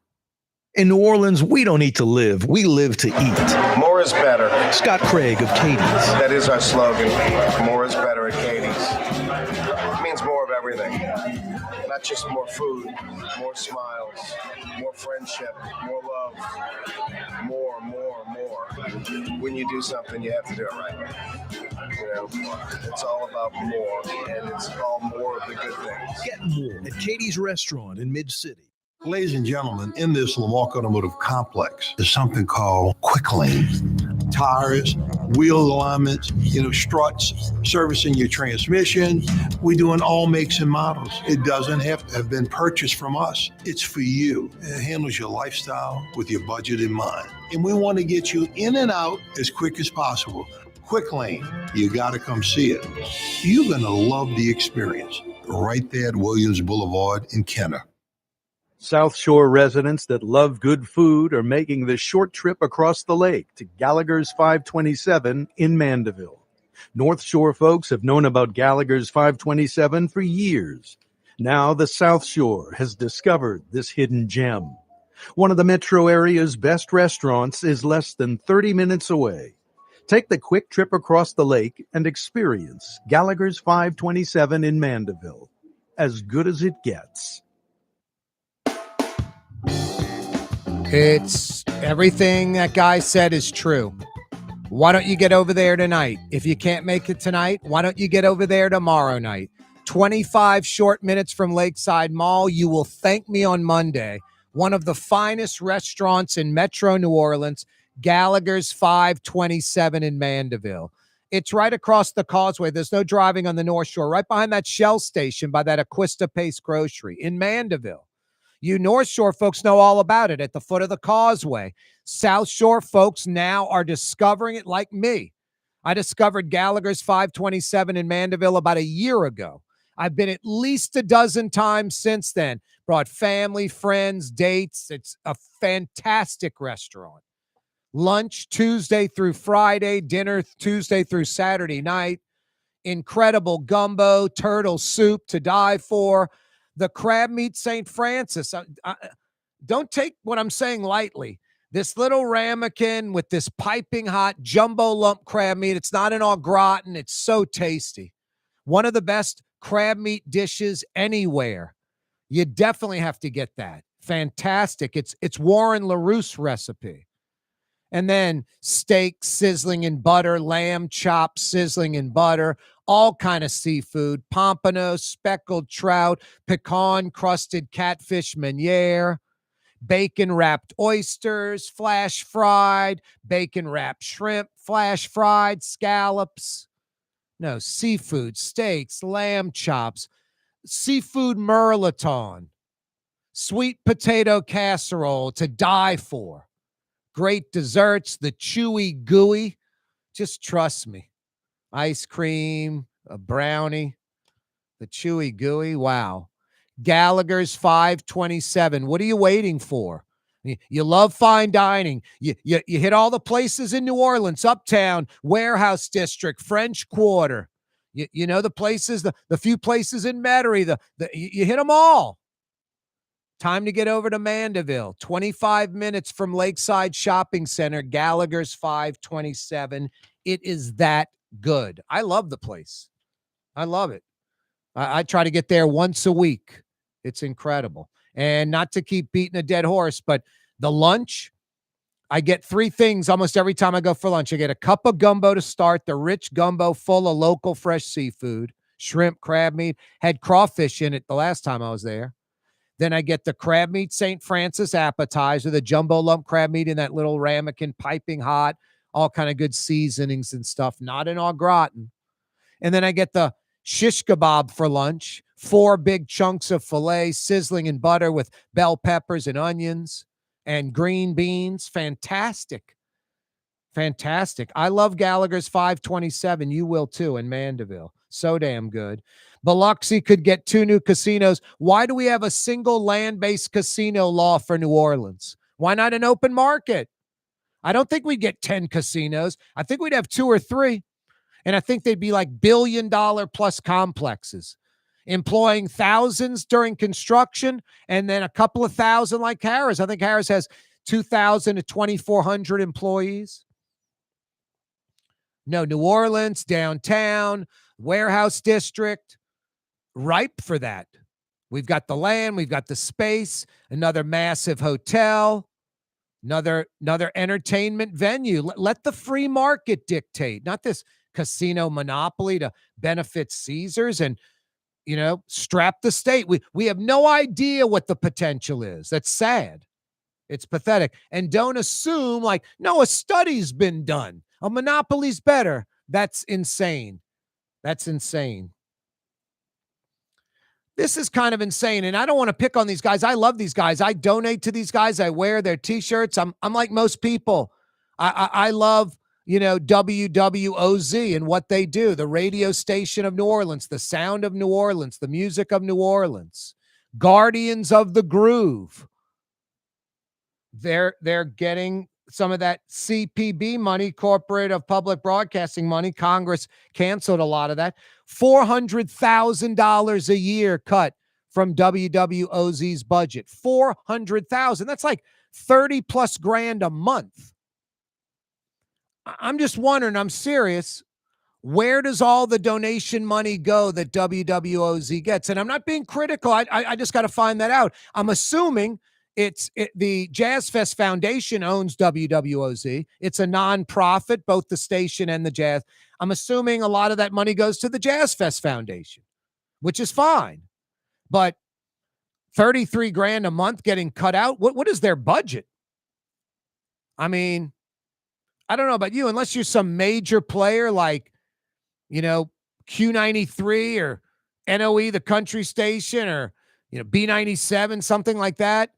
In New Orleans, we don't eat to live, we live to eat. More is better. Scot Craig of Katie's. That is our slogan. More is better at Katie's. It means more of everything. Not just more food, more smiles, more friendship, more love, more. When you do something, you have to do it right. You know, it's all about more, and it's all more of the good things. Get more at Katie's Restaurant in MidCity. Ladies and gentlemen, in this Lamarck Automotive Complex is something called Quick Lane. Tires, wheel alignments, struts, servicing your transmission. We do in all makes and models. It doesn't have to have been purchased from us. It's for you. It handles your lifestyle with your budget in mind. And we want to get you in and out as quick as possible. Quick Lane, you got to come see it. You're going to love the experience. Right there at Williams Boulevard in Kenner. South Shore residents that love good food are making the short trip across the lake to Gallagher's 527 in Mandeville. North Shore folks have known about Gallagher's 527 for years. Now the South Shore has discovered this hidden gem. One of the metro area's best restaurants is less than 30 minutes away. Take the quick trip across the lake and experience Gallagher's 527 in Mandeville. As good as it gets. It's everything that guy said is true. Why don't you get over there tonight? If you can't make it tonight, why don't you get over there tomorrow night? 25 short minutes from Lakeside Mall. You will thank me on Monday. One of the finest restaurants in Metro New Orleans, Gallagher's 527 in Mandeville. It's right across the causeway. There's no driving on the North Shore. Right behind that Shell station by that Acquista Pace Grocery in Mandeville. You North Shore folks know all about it at the foot of the causeway. South Shore folks now are discovering it like me. I discovered Gallagher's 527 in Mandeville about a year ago. I've been at least a dozen times since then. Brought family, friends, dates. It's a fantastic restaurant. Lunch Tuesday through Friday, dinner Tuesday through Saturday night. Incredible gumbo, turtle soup to die for. The crab meat St. Francis. Don't take what I'm saying lightly. This little ramekin with this piping hot jumbo lump crab meat. It's not an au gratin. It's so tasty. One of the best crab meat dishes anywhere. You definitely have to get that. Fantastic. It's Warren LaRousse recipe. And then steak sizzling in butter, lamb chops sizzling in butter, all kind of seafood, pompano, speckled trout, pecan-crusted catfish meuniere, bacon-wrapped oysters, flash-fried, bacon-wrapped shrimp, flash-fried, scallops. No, seafood, steaks, lamb chops, seafood mirliton, sweet potato casserole to die for. Great desserts, the chewy gooey. Just trust me. Ice cream, a brownie, the chewy gooey. Wow. Gallagher's 527. What are you waiting for? You love fine dining. You hit all the places in New Orleans, Uptown, Warehouse District, French Quarter. You know the places, the few places in Metairie. You hit them all. Time to get over to Mandeville. 25 minutes from Lakeside Shopping Center, Gallagher's 527. It is that good. I love the place. I love it. I try to get there once a week. It's incredible. And not to keep beating a dead horse, but the lunch, I get 3 things almost every time I go for lunch. I get a cup of gumbo to start, the rich gumbo full of local fresh seafood, shrimp, crab meat, had crawfish in it the last time I was there. Then I get the crab meat St. Francis appetizer, the jumbo lump crab meat in that little ramekin, piping hot, all kind of good seasonings and stuff, not in au gratin. And then I get the shish kebab for lunch, 4 big chunks of filet sizzling in butter with bell peppers and onions and green beans. Fantastic. Fantastic. I love Gallagher's 527. You will too in Mandeville. So damn good. Biloxi could get 2 new casinos. Why do we have a single land-based casino law for New Orleans? Why not an open market? I don't think we'd get 10 casinos. I think we'd have 2 or 3. And I think they'd be like billion-dollar-plus complexes, employing thousands during construction and then a couple of thousand like Harrah's. I think Harrah's has 2,000 to 2,400 employees. No, New Orleans, downtown, Warehouse District, ripe for that. We've got the land, we've got the space, another massive hotel, another entertainment venue. Let the free market dictate, not this casino monopoly to benefit Caesars and, strap the state. We have no idea what the potential is. That's sad. It's pathetic. And don't assume a study's been done. A monopoly's better. That's insane. That's insane. This is kind of insane. And I don't want to pick on these guys. I love these guys. I donate to these guys. I wear their t-shirts. I'm like most people. I love, WWOZ and what they do. The radio station of New Orleans, the sound of New Orleans, the music of New Orleans, Guardians of the Groove. They're getting some of that CPB money, Corporate of Public Broadcasting money. Congress canceled a lot of that. $400,000 a year cut from WWOZ's budget. $400,000. That's like 30 plus grand a month. I'm just wondering, I'm serious, where does all the donation money go that WWOZ gets? And I'm not being critical. I just got to find that out. I'm assuming the Jazz Fest Foundation owns WWOZ. It's a nonprofit, both the station and the Jazz. I'm assuming a lot of that money goes to the Jazz Fest Foundation, which is fine. But 33 grand a month getting cut out. What is their budget? I mean, I don't know about you, unless you're some major player like, Q93 or NOE, the country station, or, B97, something like that.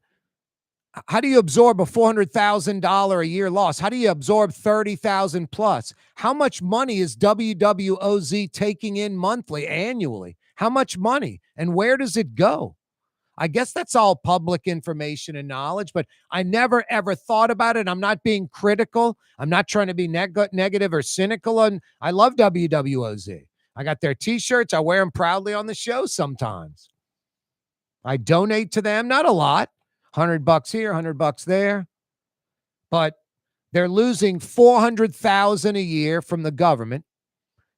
How do you absorb a $400,000 a year loss? How do you absorb 30,000 plus? How much money is WWOZ taking in monthly, annually? How much money? And where does it go? I guess that's all public information and knowledge, but I never, ever thought about it. I'm not being critical. I'm not trying to be negative or cynical. And I love WWOZ. I got their t-shirts. I wear them proudly on the show sometimes. I donate to them, not a lot. $100 here, $100 there. But they're losing $400,000 a year from the government.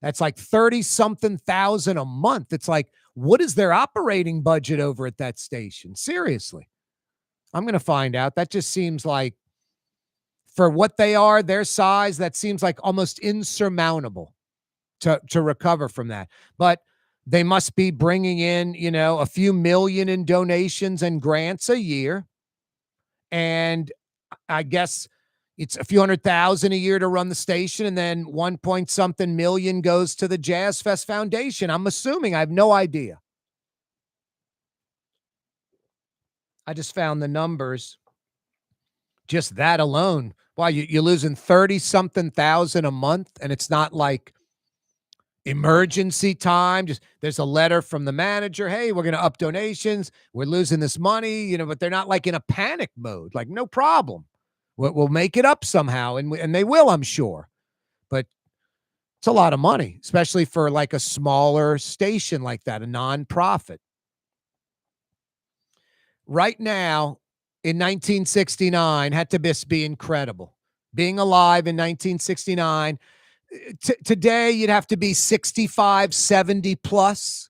That's like 30-something thousand a month. It's like, what is their operating budget over at that station? Seriously. I'm going to find out. That just seems like, for what they are, their size, that seems like almost insurmountable to recover from that. But they must be bringing in, a few million in donations and grants a year. And I guess it's a few $100,000 a year to run the station, and then 1-point-something million goes to the Jazz Fest Foundation. I'm assuming. I have no idea. I just found the numbers. Just that alone. Wow, you're losing 30-something thousand a month, and it's not like emergency time. Just there's a letter from the manager. Hey, we're going to up donations. We're losing this money, but they're not like in a panic mode. Like, no problem. We'll make it up somehow. And they will, I'm sure. But it's a lot of money, especially for like a smaller station like that, a nonprofit. Right now, in 1969, had to be incredible. Being alive in 1969, today you'd have to be 65, 70 plus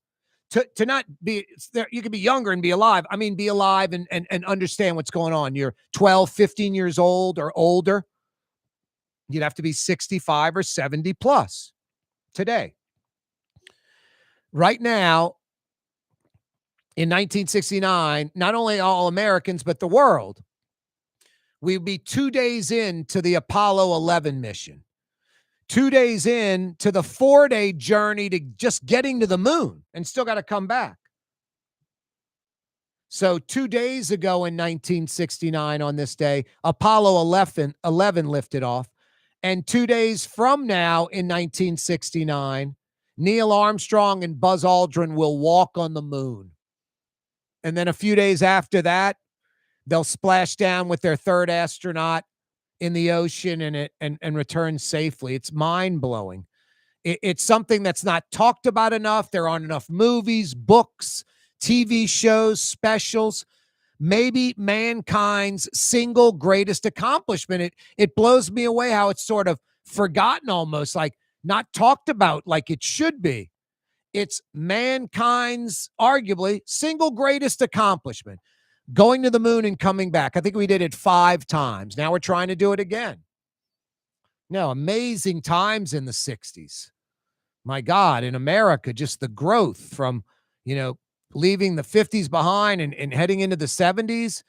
to not be there. You could be younger and be alive. I mean, be alive and understand what's going on. You're 12, 15 years old or older. You'd have to be 65 or 70 plus today. Right now, in 1969, not only all Americans, but the world, we'd be 2 days into the Apollo 11 mission. 2 days in to the 4-day journey to just getting to the moon and still got to come back. So 2 days ago in 1969 on this day, Apollo 11 lifted off. And 2 days from now in 1969, Neil Armstrong and Buzz Aldrin will walk on the moon. And then a few days after that, they'll splash down with their third astronaut in the ocean and return safely. It's mind-blowing. It's something that's not talked about enough. There aren't enough movies, books, TV shows, specials. Maybe mankind's single greatest accomplishment. It blows me away how it's sort of forgotten almost, like not talked about like it should be. It's mankind's arguably single greatest accomplishment. Going to the moon and coming back. I think we did it 5 times. Now we're trying to do it again. No, amazing times in the 60s. My God, in America, just the growth from, leaving the 50s behind and heading into the 70s.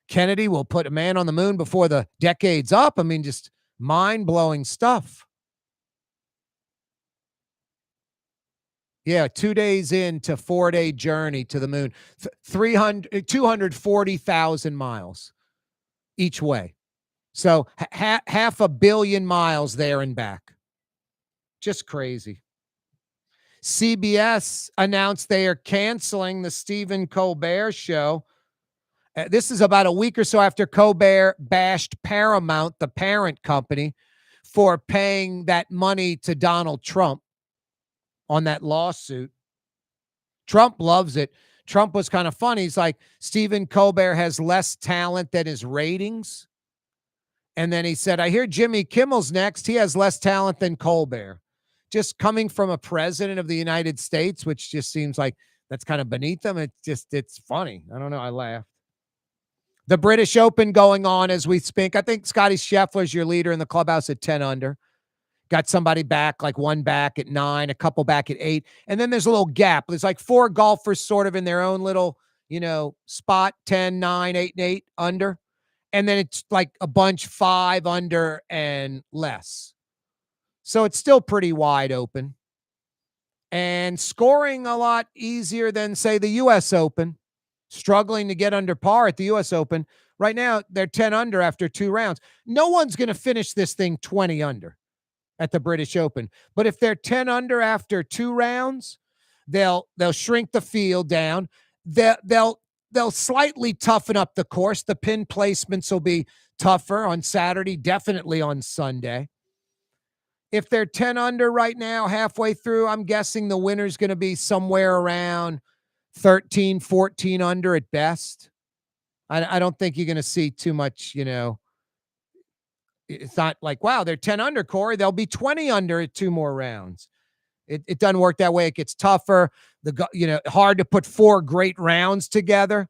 Kennedy will put a man on the moon before the decade's up. I mean, just mind-blowing stuff. Yeah, 2 days into 4-day journey to the moon, 240,000 miles each way. So half a billion miles there and back. Just crazy. CBS announced they are canceling the Stephen Colbert show. This is about a week or so after Colbert bashed Paramount, the parent company, for paying that money to Donald Trump on that lawsuit. Trump loves it. Trump was kind of funny. He's like, Stephen Colbert has less talent than his ratings. And then he said, I hear Jimmy Kimmel's next. He has less talent than Colbert. Just coming from a president of the United States, which just seems like that's kind of beneath him. It's funny. I don't know. I laughed. The British Open going on as we speak. I think Scotty Scheffler's your leader in the clubhouse at 10 under. Got somebody back, like one back at 9, a couple back at 8. And then there's a little gap. There's like 4 golfers sort of in their own little, spot, 10, 9, 8, and 8 under. And then it's like a bunch 5 under and less. So it's still pretty wide open. And scoring a lot easier than, say, the U.S. Open. Struggling to get under par at the U.S. Open. Right now, they're 10 under after 2 rounds. No one's going to finish this thing 20 under. At the British Open. But if they're 10 under after 2 rounds, they'll shrink the field down. They'll slightly toughen up the course. The pin placements will be tougher on Saturday, definitely on Sunday. If they're 10 under right now, halfway through, I'm guessing the winner's going to be somewhere around 13, 14 under at best. I don't think you're going to see too much, It's not like, wow, they're 10 under, Corey. They'll be 20 under at 2 more rounds. It doesn't work that way. It gets tougher. Hard to put 4 great rounds together.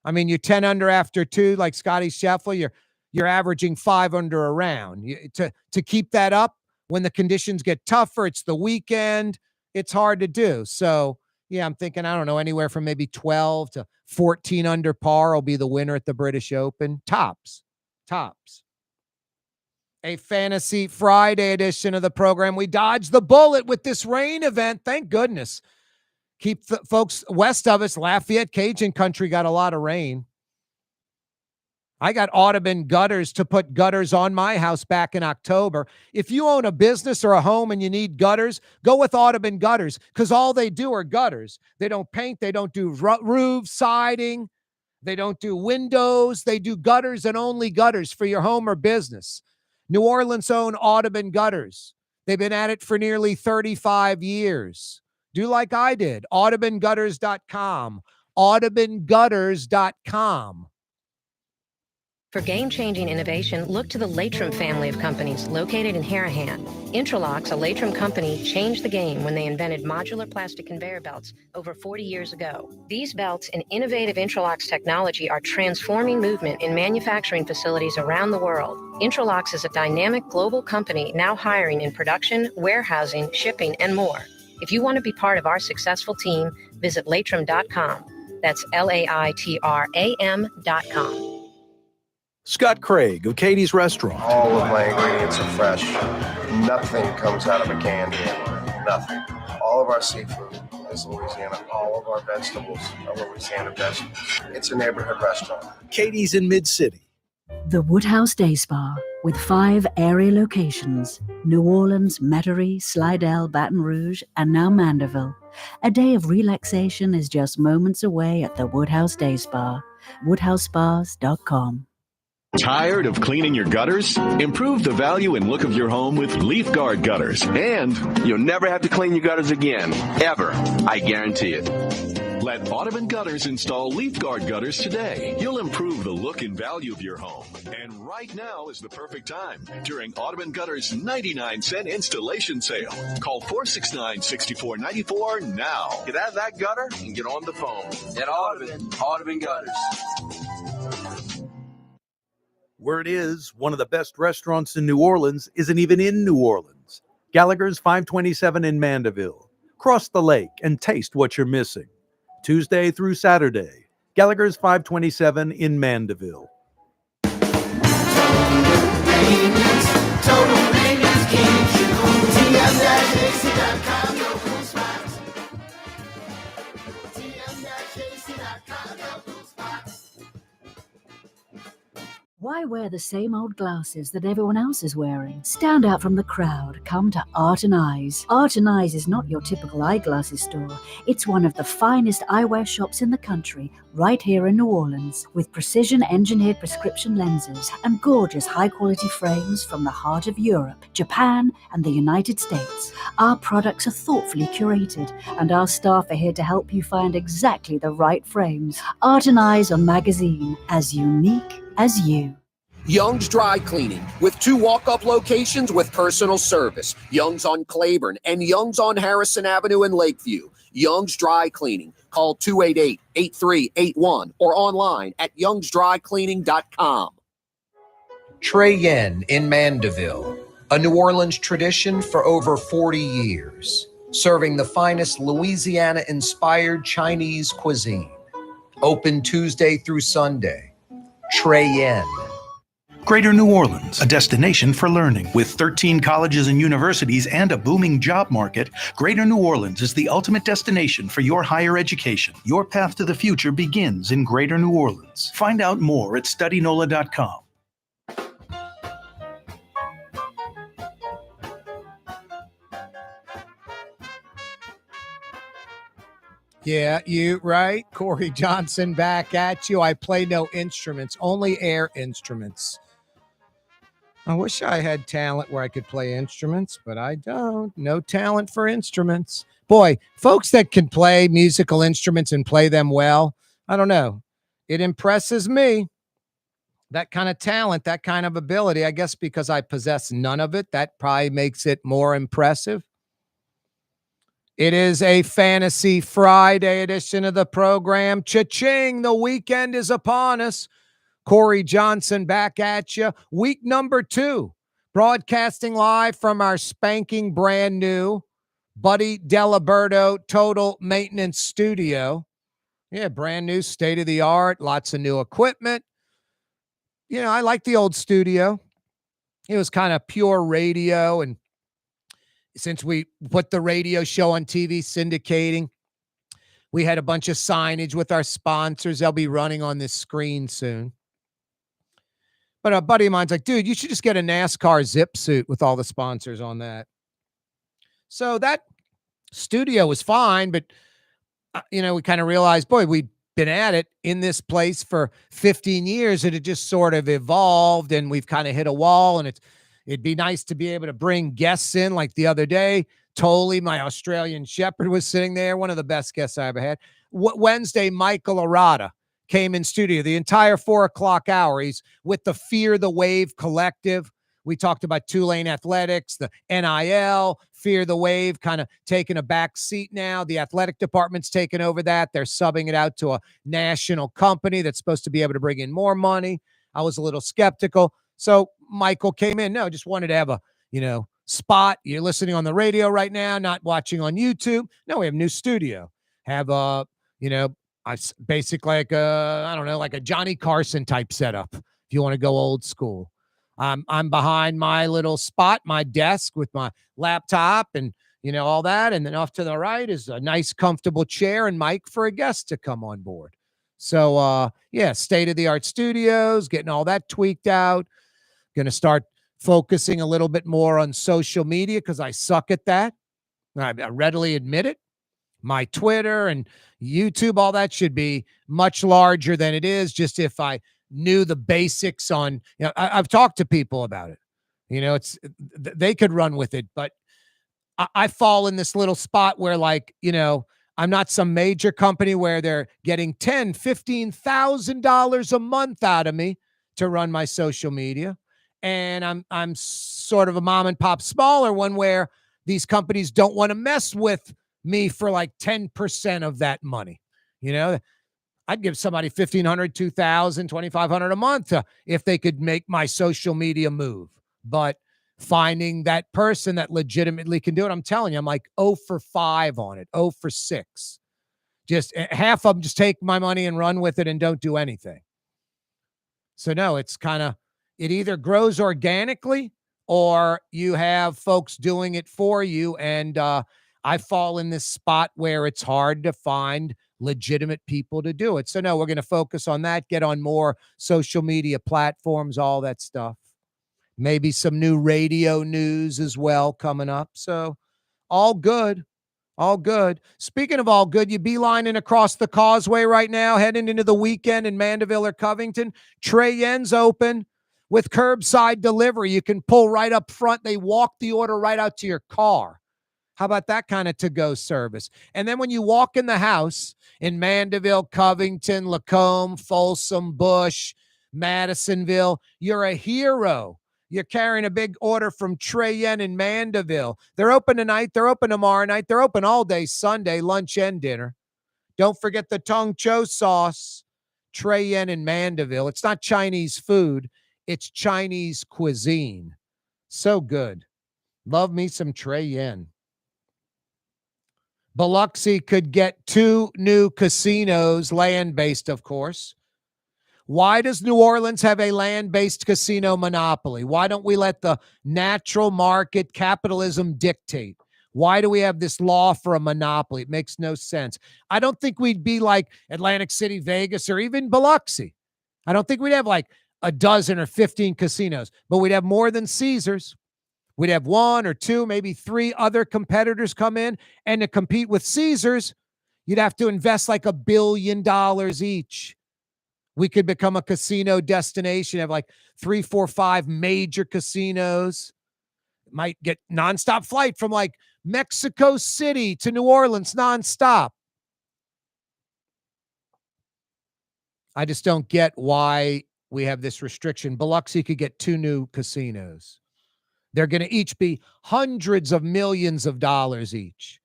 I mean, you're 10 under after 2, like Scotty Scheffler. You're averaging 5 under a round. To keep that up when the conditions get tougher, it's the weekend. It's hard to do. So, yeah, I'm thinking, I don't know, anywhere from maybe 12 to 14 under par will be the winner at the British Open. Tops. A Fantasy Friday edition of the program. We dodged the bullet with this rain event. Thank goodness. Keep folks west of us, Lafayette, Cajun country got a lot of rain. I got Audubon gutters to put gutters on my house back in October. If you own a business or a home and you need gutters, go with Audubon gutters because all they do are gutters. They don't paint. They don't do roof siding. They don't do windows. They do gutters and only gutters for your home or business. New Orleans own Audubon gutters. They've been at it for nearly 35 years. Do like I did. AudubonGutters.com. AudubonGutters.com. For game-changing innovation, look to the Latrim family of companies located in Harahan. Intralox, a Latrim company, changed the game when they invented modular plastic conveyor belts over 40 years ago. These belts and innovative Intralox technology are transforming movement in manufacturing facilities around the world. Intralox is a dynamic global company now hiring in production, warehousing, shipping, and more. If you want to be part of our successful team, visit Latrim.com. That's LAITRAM.com. Scot Craig of Katie's Restaurant. All of my ingredients are fresh. Nothing comes out of a can here. Nothing. All of our seafood is Louisiana. All of our vegetables are Louisiana vegetables. It's a neighborhood restaurant. Katie's in Mid-City. The Woodhouse Day Spa, with 5 area locations: New Orleans, Metairie, Slidell, Baton Rouge, and now Mandeville. A day of relaxation is just moments away at the Woodhouse Day Spa. WoodhouseSpas.com. Tired of cleaning your gutters? Improve the value and look of your home with Leaf Guard gutters. And you'll never have to clean your gutters again. Ever. I guarantee it. Let Audubon Gutters install Leaf Guard gutters today. You'll improve the look and value of your home. And right now is the perfect time during Audubon Gutters' 99-cent installation sale. Call 469-6494 now. Get out of that gutter and get on the phone. At Audubon Gutters. Word is, one of the best restaurants in New Orleans isn't even in New Orleans. Gallagher's 527 in Mandeville. Cross the lake and taste what you're missing. Tuesday through Saturday. Gallagher's 527 in Mandeville. Total Maintenance Kings. TM-AC.com. Local spots. TM-AC.com. Local spots. Why wear the same old glasses that everyone else is wearing? Stand out from the crowd. Come to Art and Eyes. Art and Eyes is not your typical eyeglasses store. It's one of the finest eyewear shops in the country, right here in New Orleans, with precision-engineered prescription lenses and gorgeous high-quality frames from the heart of Europe, Japan, and the United States. Our products are thoughtfully curated, and our staff are here to help you find exactly the right frames. Art and Eyes on Magazine, as unique as you. Young's Dry Cleaning, with 2 walk-up locations with personal service. Young's on Claiborne and Young's on Harrison Avenue in Lakeview. Young's Dry Cleaning. Call 288-8381 or online at youngsdrycleaning.com. Trey Yen in Mandeville, a New Orleans tradition for over 40 years, serving the finest Louisiana-inspired Chinese cuisine. Open Tuesday through Sunday. Trey Yen. Greater New Orleans, a destination for learning. With 13 colleges and universities and a booming job market, Greater New Orleans is the ultimate destination for your higher education. Your path to the future begins in Greater New Orleans. Find out more at studynola.com. Yeah, you right. Corey Johnson back at you. I play no instruments, only air instruments. I wish I had talent where I could play instruments, but I don't. No talent for instruments. Boy, folks that can play musical instruments and play them well, I don't know. It impresses me. That kind of talent, that kind of ability, I guess because I possess none of it, that probably makes it more impressive. It is a Fantasy Friday edition of the program. Cha-ching, the weekend is upon us. Corey Johnson back at you. Week number 2, broadcasting live from our spanking brand new Buddy Deliberto Total Maintenance Studio. Yeah, brand new, state-of-the-art, lots of new equipment. You know, I like the old studio. It was kind of pure radio, and since we put the radio show on TV syndicating, we had a bunch of signage with our sponsors. They'll be running on this screen soon. But a buddy of mine's like, dude, you should just get a NASCAR zip suit with all the sponsors on that. So that studio was fine, but we kind of realized, boy, we'd been at it in this place for 15 years and it just sort of evolved and we've kind of hit a wall, and it'd be nice to be able to bring guests in. Like the other day, Tolley, my Australian Shepherd, was sitting there, one of the best guests I ever had. Wednesday, Michael Arata came in studio the entire 4:00 hour. He's with the Fear the Wave collective. We talked about Tulane athletics, the NIL, Fear the Wave kind of taking a back seat now. The athletic department's taken over that. They're subbing it out to a national company that's supposed to be able to bring in more money. I was a little skeptical. So Michael came in. No, just wanted to have a, spot. You're listening on the radio right now, not watching on YouTube. No, we have a new studio. Have basically like a Johnny Carson type setup, if you want to go old school. I'm behind my little spot, my desk with my laptop and, all that. And then off to the right is a nice, comfortable chair and mic for a guest to come on board. So, state-of-the-art studios, getting all that tweaked out. Going to start focusing a little bit more on social media because I suck at that. I readily admit it. My Twitter and YouTube, all that should be much larger than it is. Just if I knew the basics on, I've talked to people about it. They could run with it, but I fall in this little spot where I'm not some major company where they're getting $10,000, $15,000 a month out of me to run my social media. And I'm sort of a mom and pop smaller one where these companies don't want to mess with me for like 10% of that money. I'd give somebody $1,500, $2,000, $2,500 a month if they could make my social media move. But finding that person that legitimately can do it, I'm telling you, I'm like 0 for 5 on it, 0 for 6. Just half of them just take my money and run with it and don't do anything. So no, it's kind of, it either grows organically or you have folks doing it for you. And I fall in this spot where it's hard to find legitimate people to do it. So no, we're going to focus on that, get on more social media platforms, all that stuff. Maybe some new radio news as well coming up. So all good. All good. Speaking of all good, you beelining across the causeway right now, heading into the weekend in Mandeville or Covington. Trey Yen's open with curbside delivery. You can pull right up front. They walk the order right out to your car. How about that kind of to-go service? And then when you walk in the house in Mandeville, Covington, Lacombe, Folsom, Bush, Madisonville, you're a hero. You're carrying a big order from Trey Yen in Mandeville. They're open tonight. They're open tomorrow night. They're open all day Sunday, lunch and dinner. Don't forget the Tung Cho sauce. Trey Yen in Mandeville. It's not Chinese food. It's Chinese cuisine. So good. Love me some Trey Yen. Biloxi could get 2 new casinos, land-based, of course. Why does New Orleans have a land-based casino monopoly? Why don't we let the natural market capitalism dictate? Why do we have this law for a monopoly? It makes no sense. I don't think we'd be like Atlantic City, Vegas, or even Biloxi. I don't think we'd have like a dozen or 15 casinos, but we'd have more than Caesars. We'd have 1 or 2, maybe 3 other competitors come in, and to compete with Caesars, you'd have to invest like $1 billion each. We could become a casino destination, have like 3, 4, 5 major casinos. Might get nonstop flight from like Mexico City to New Orleans nonstop. I just don't get why we have this restriction. Biloxi could get 2 new casinos. They're going to each be hundreds of millions of dollars each.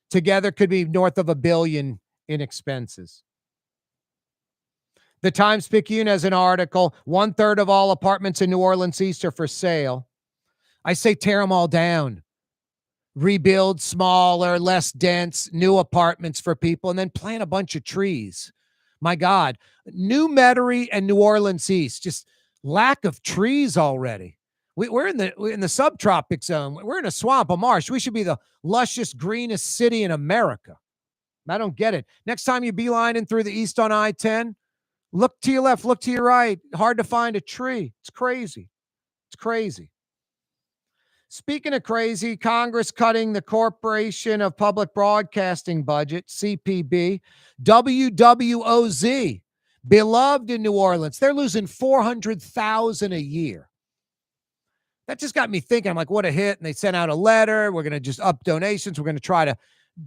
Together could be north of $1 billion in expenses. The Times-Picayune has an article, 1/3 of all apartments in New Orleans East are for sale. I say tear them all down. Rebuild smaller, less dense, new apartments for people, and then plant a bunch of trees. My God, New Metairie and New Orleans East, just lack of trees already. We're in the subtropic zone. We're in a swamp, a marsh. We should be the lushest, greenest city in America. I don't get it. Next time you beelining through the east on I-10, Look to your left, look to your right. Hard to find a tree. It's crazy. It's crazy. Speaking of crazy, Congress cutting the Corporation of Public Broadcasting budget, CPB, WWOZ, beloved in New Orleans. They're losing $400,000 a year. That just got me thinking. I'm like, what a hit. And they sent out a letter. We're going to just up donations. We're going to try to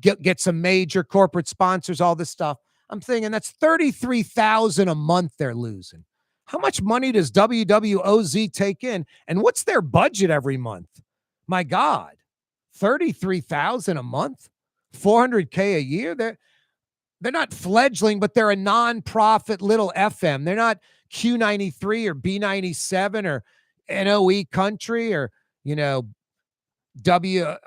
get some major corporate sponsors, all this stuff. I'm thinking that's $33,000 a month they're losing. How much money does WWOZ take in? And what's their budget every month? My God, $33,000 a month, $400K a year. They're not fledgling, but they're a nonprofit little FM. They're not Q93 or B97 or NOE Country or, WRNO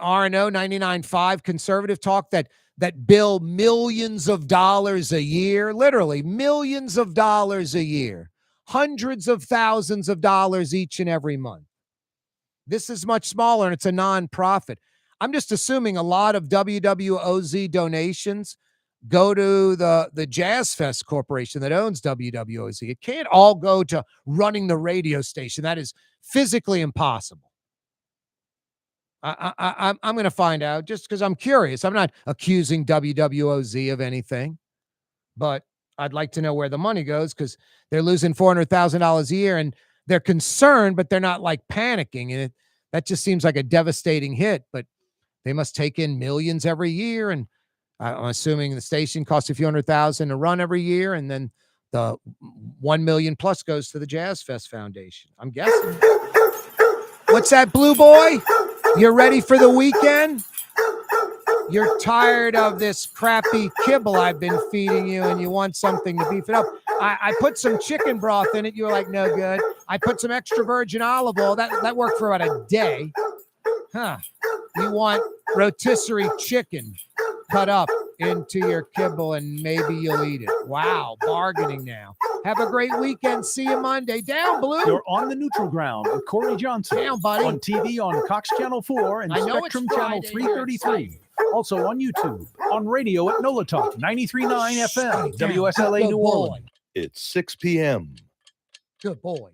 99.5 conservative talk that bill millions of dollars a year, literally millions of dollars a year, hundreds of thousands of dollars each and every month. This is much smaller, and it's a nonprofit. I'm just assuming a lot of WWOZ donations go to the Jazz Fest Corporation that owns WWOZ. It can't all go to running the radio station. That is physically impossible. I'm going to find out just because I'm curious. I'm not accusing WWOZ of anything, but I'd like to know where the money goes because they're losing $400,000 a year, and they're concerned, but they're not like panicking. And that just seems like a devastating hit, but they must take in millions every year. And I'm assuming the station costs a few $100,000 to run every year. And then the 1 million plus goes to the Jazz Fest Foundation. I'm guessing. What's that, Blue Boy? You're ready for the weekend? You're tired of this crappy kibble I've been feeding you and you want something to beef it up. I put some chicken broth in it. You were like, no good. I put some extra virgin olive oil. That worked for about a day. You want rotisserie chicken cut up into your kibble and maybe you'll eat it. Wow, bargaining now. Have a great weekend. See you Monday. Down, Blue. You're on the neutral ground with Corey Johnson. Down, buddy. On TV on Cox Channel 4 and Spectrum Channel 333. Also on YouTube. On radio at NOLA Talk 93.9 FM. WSLA New Orleans. It's 6 p.m. Good boy.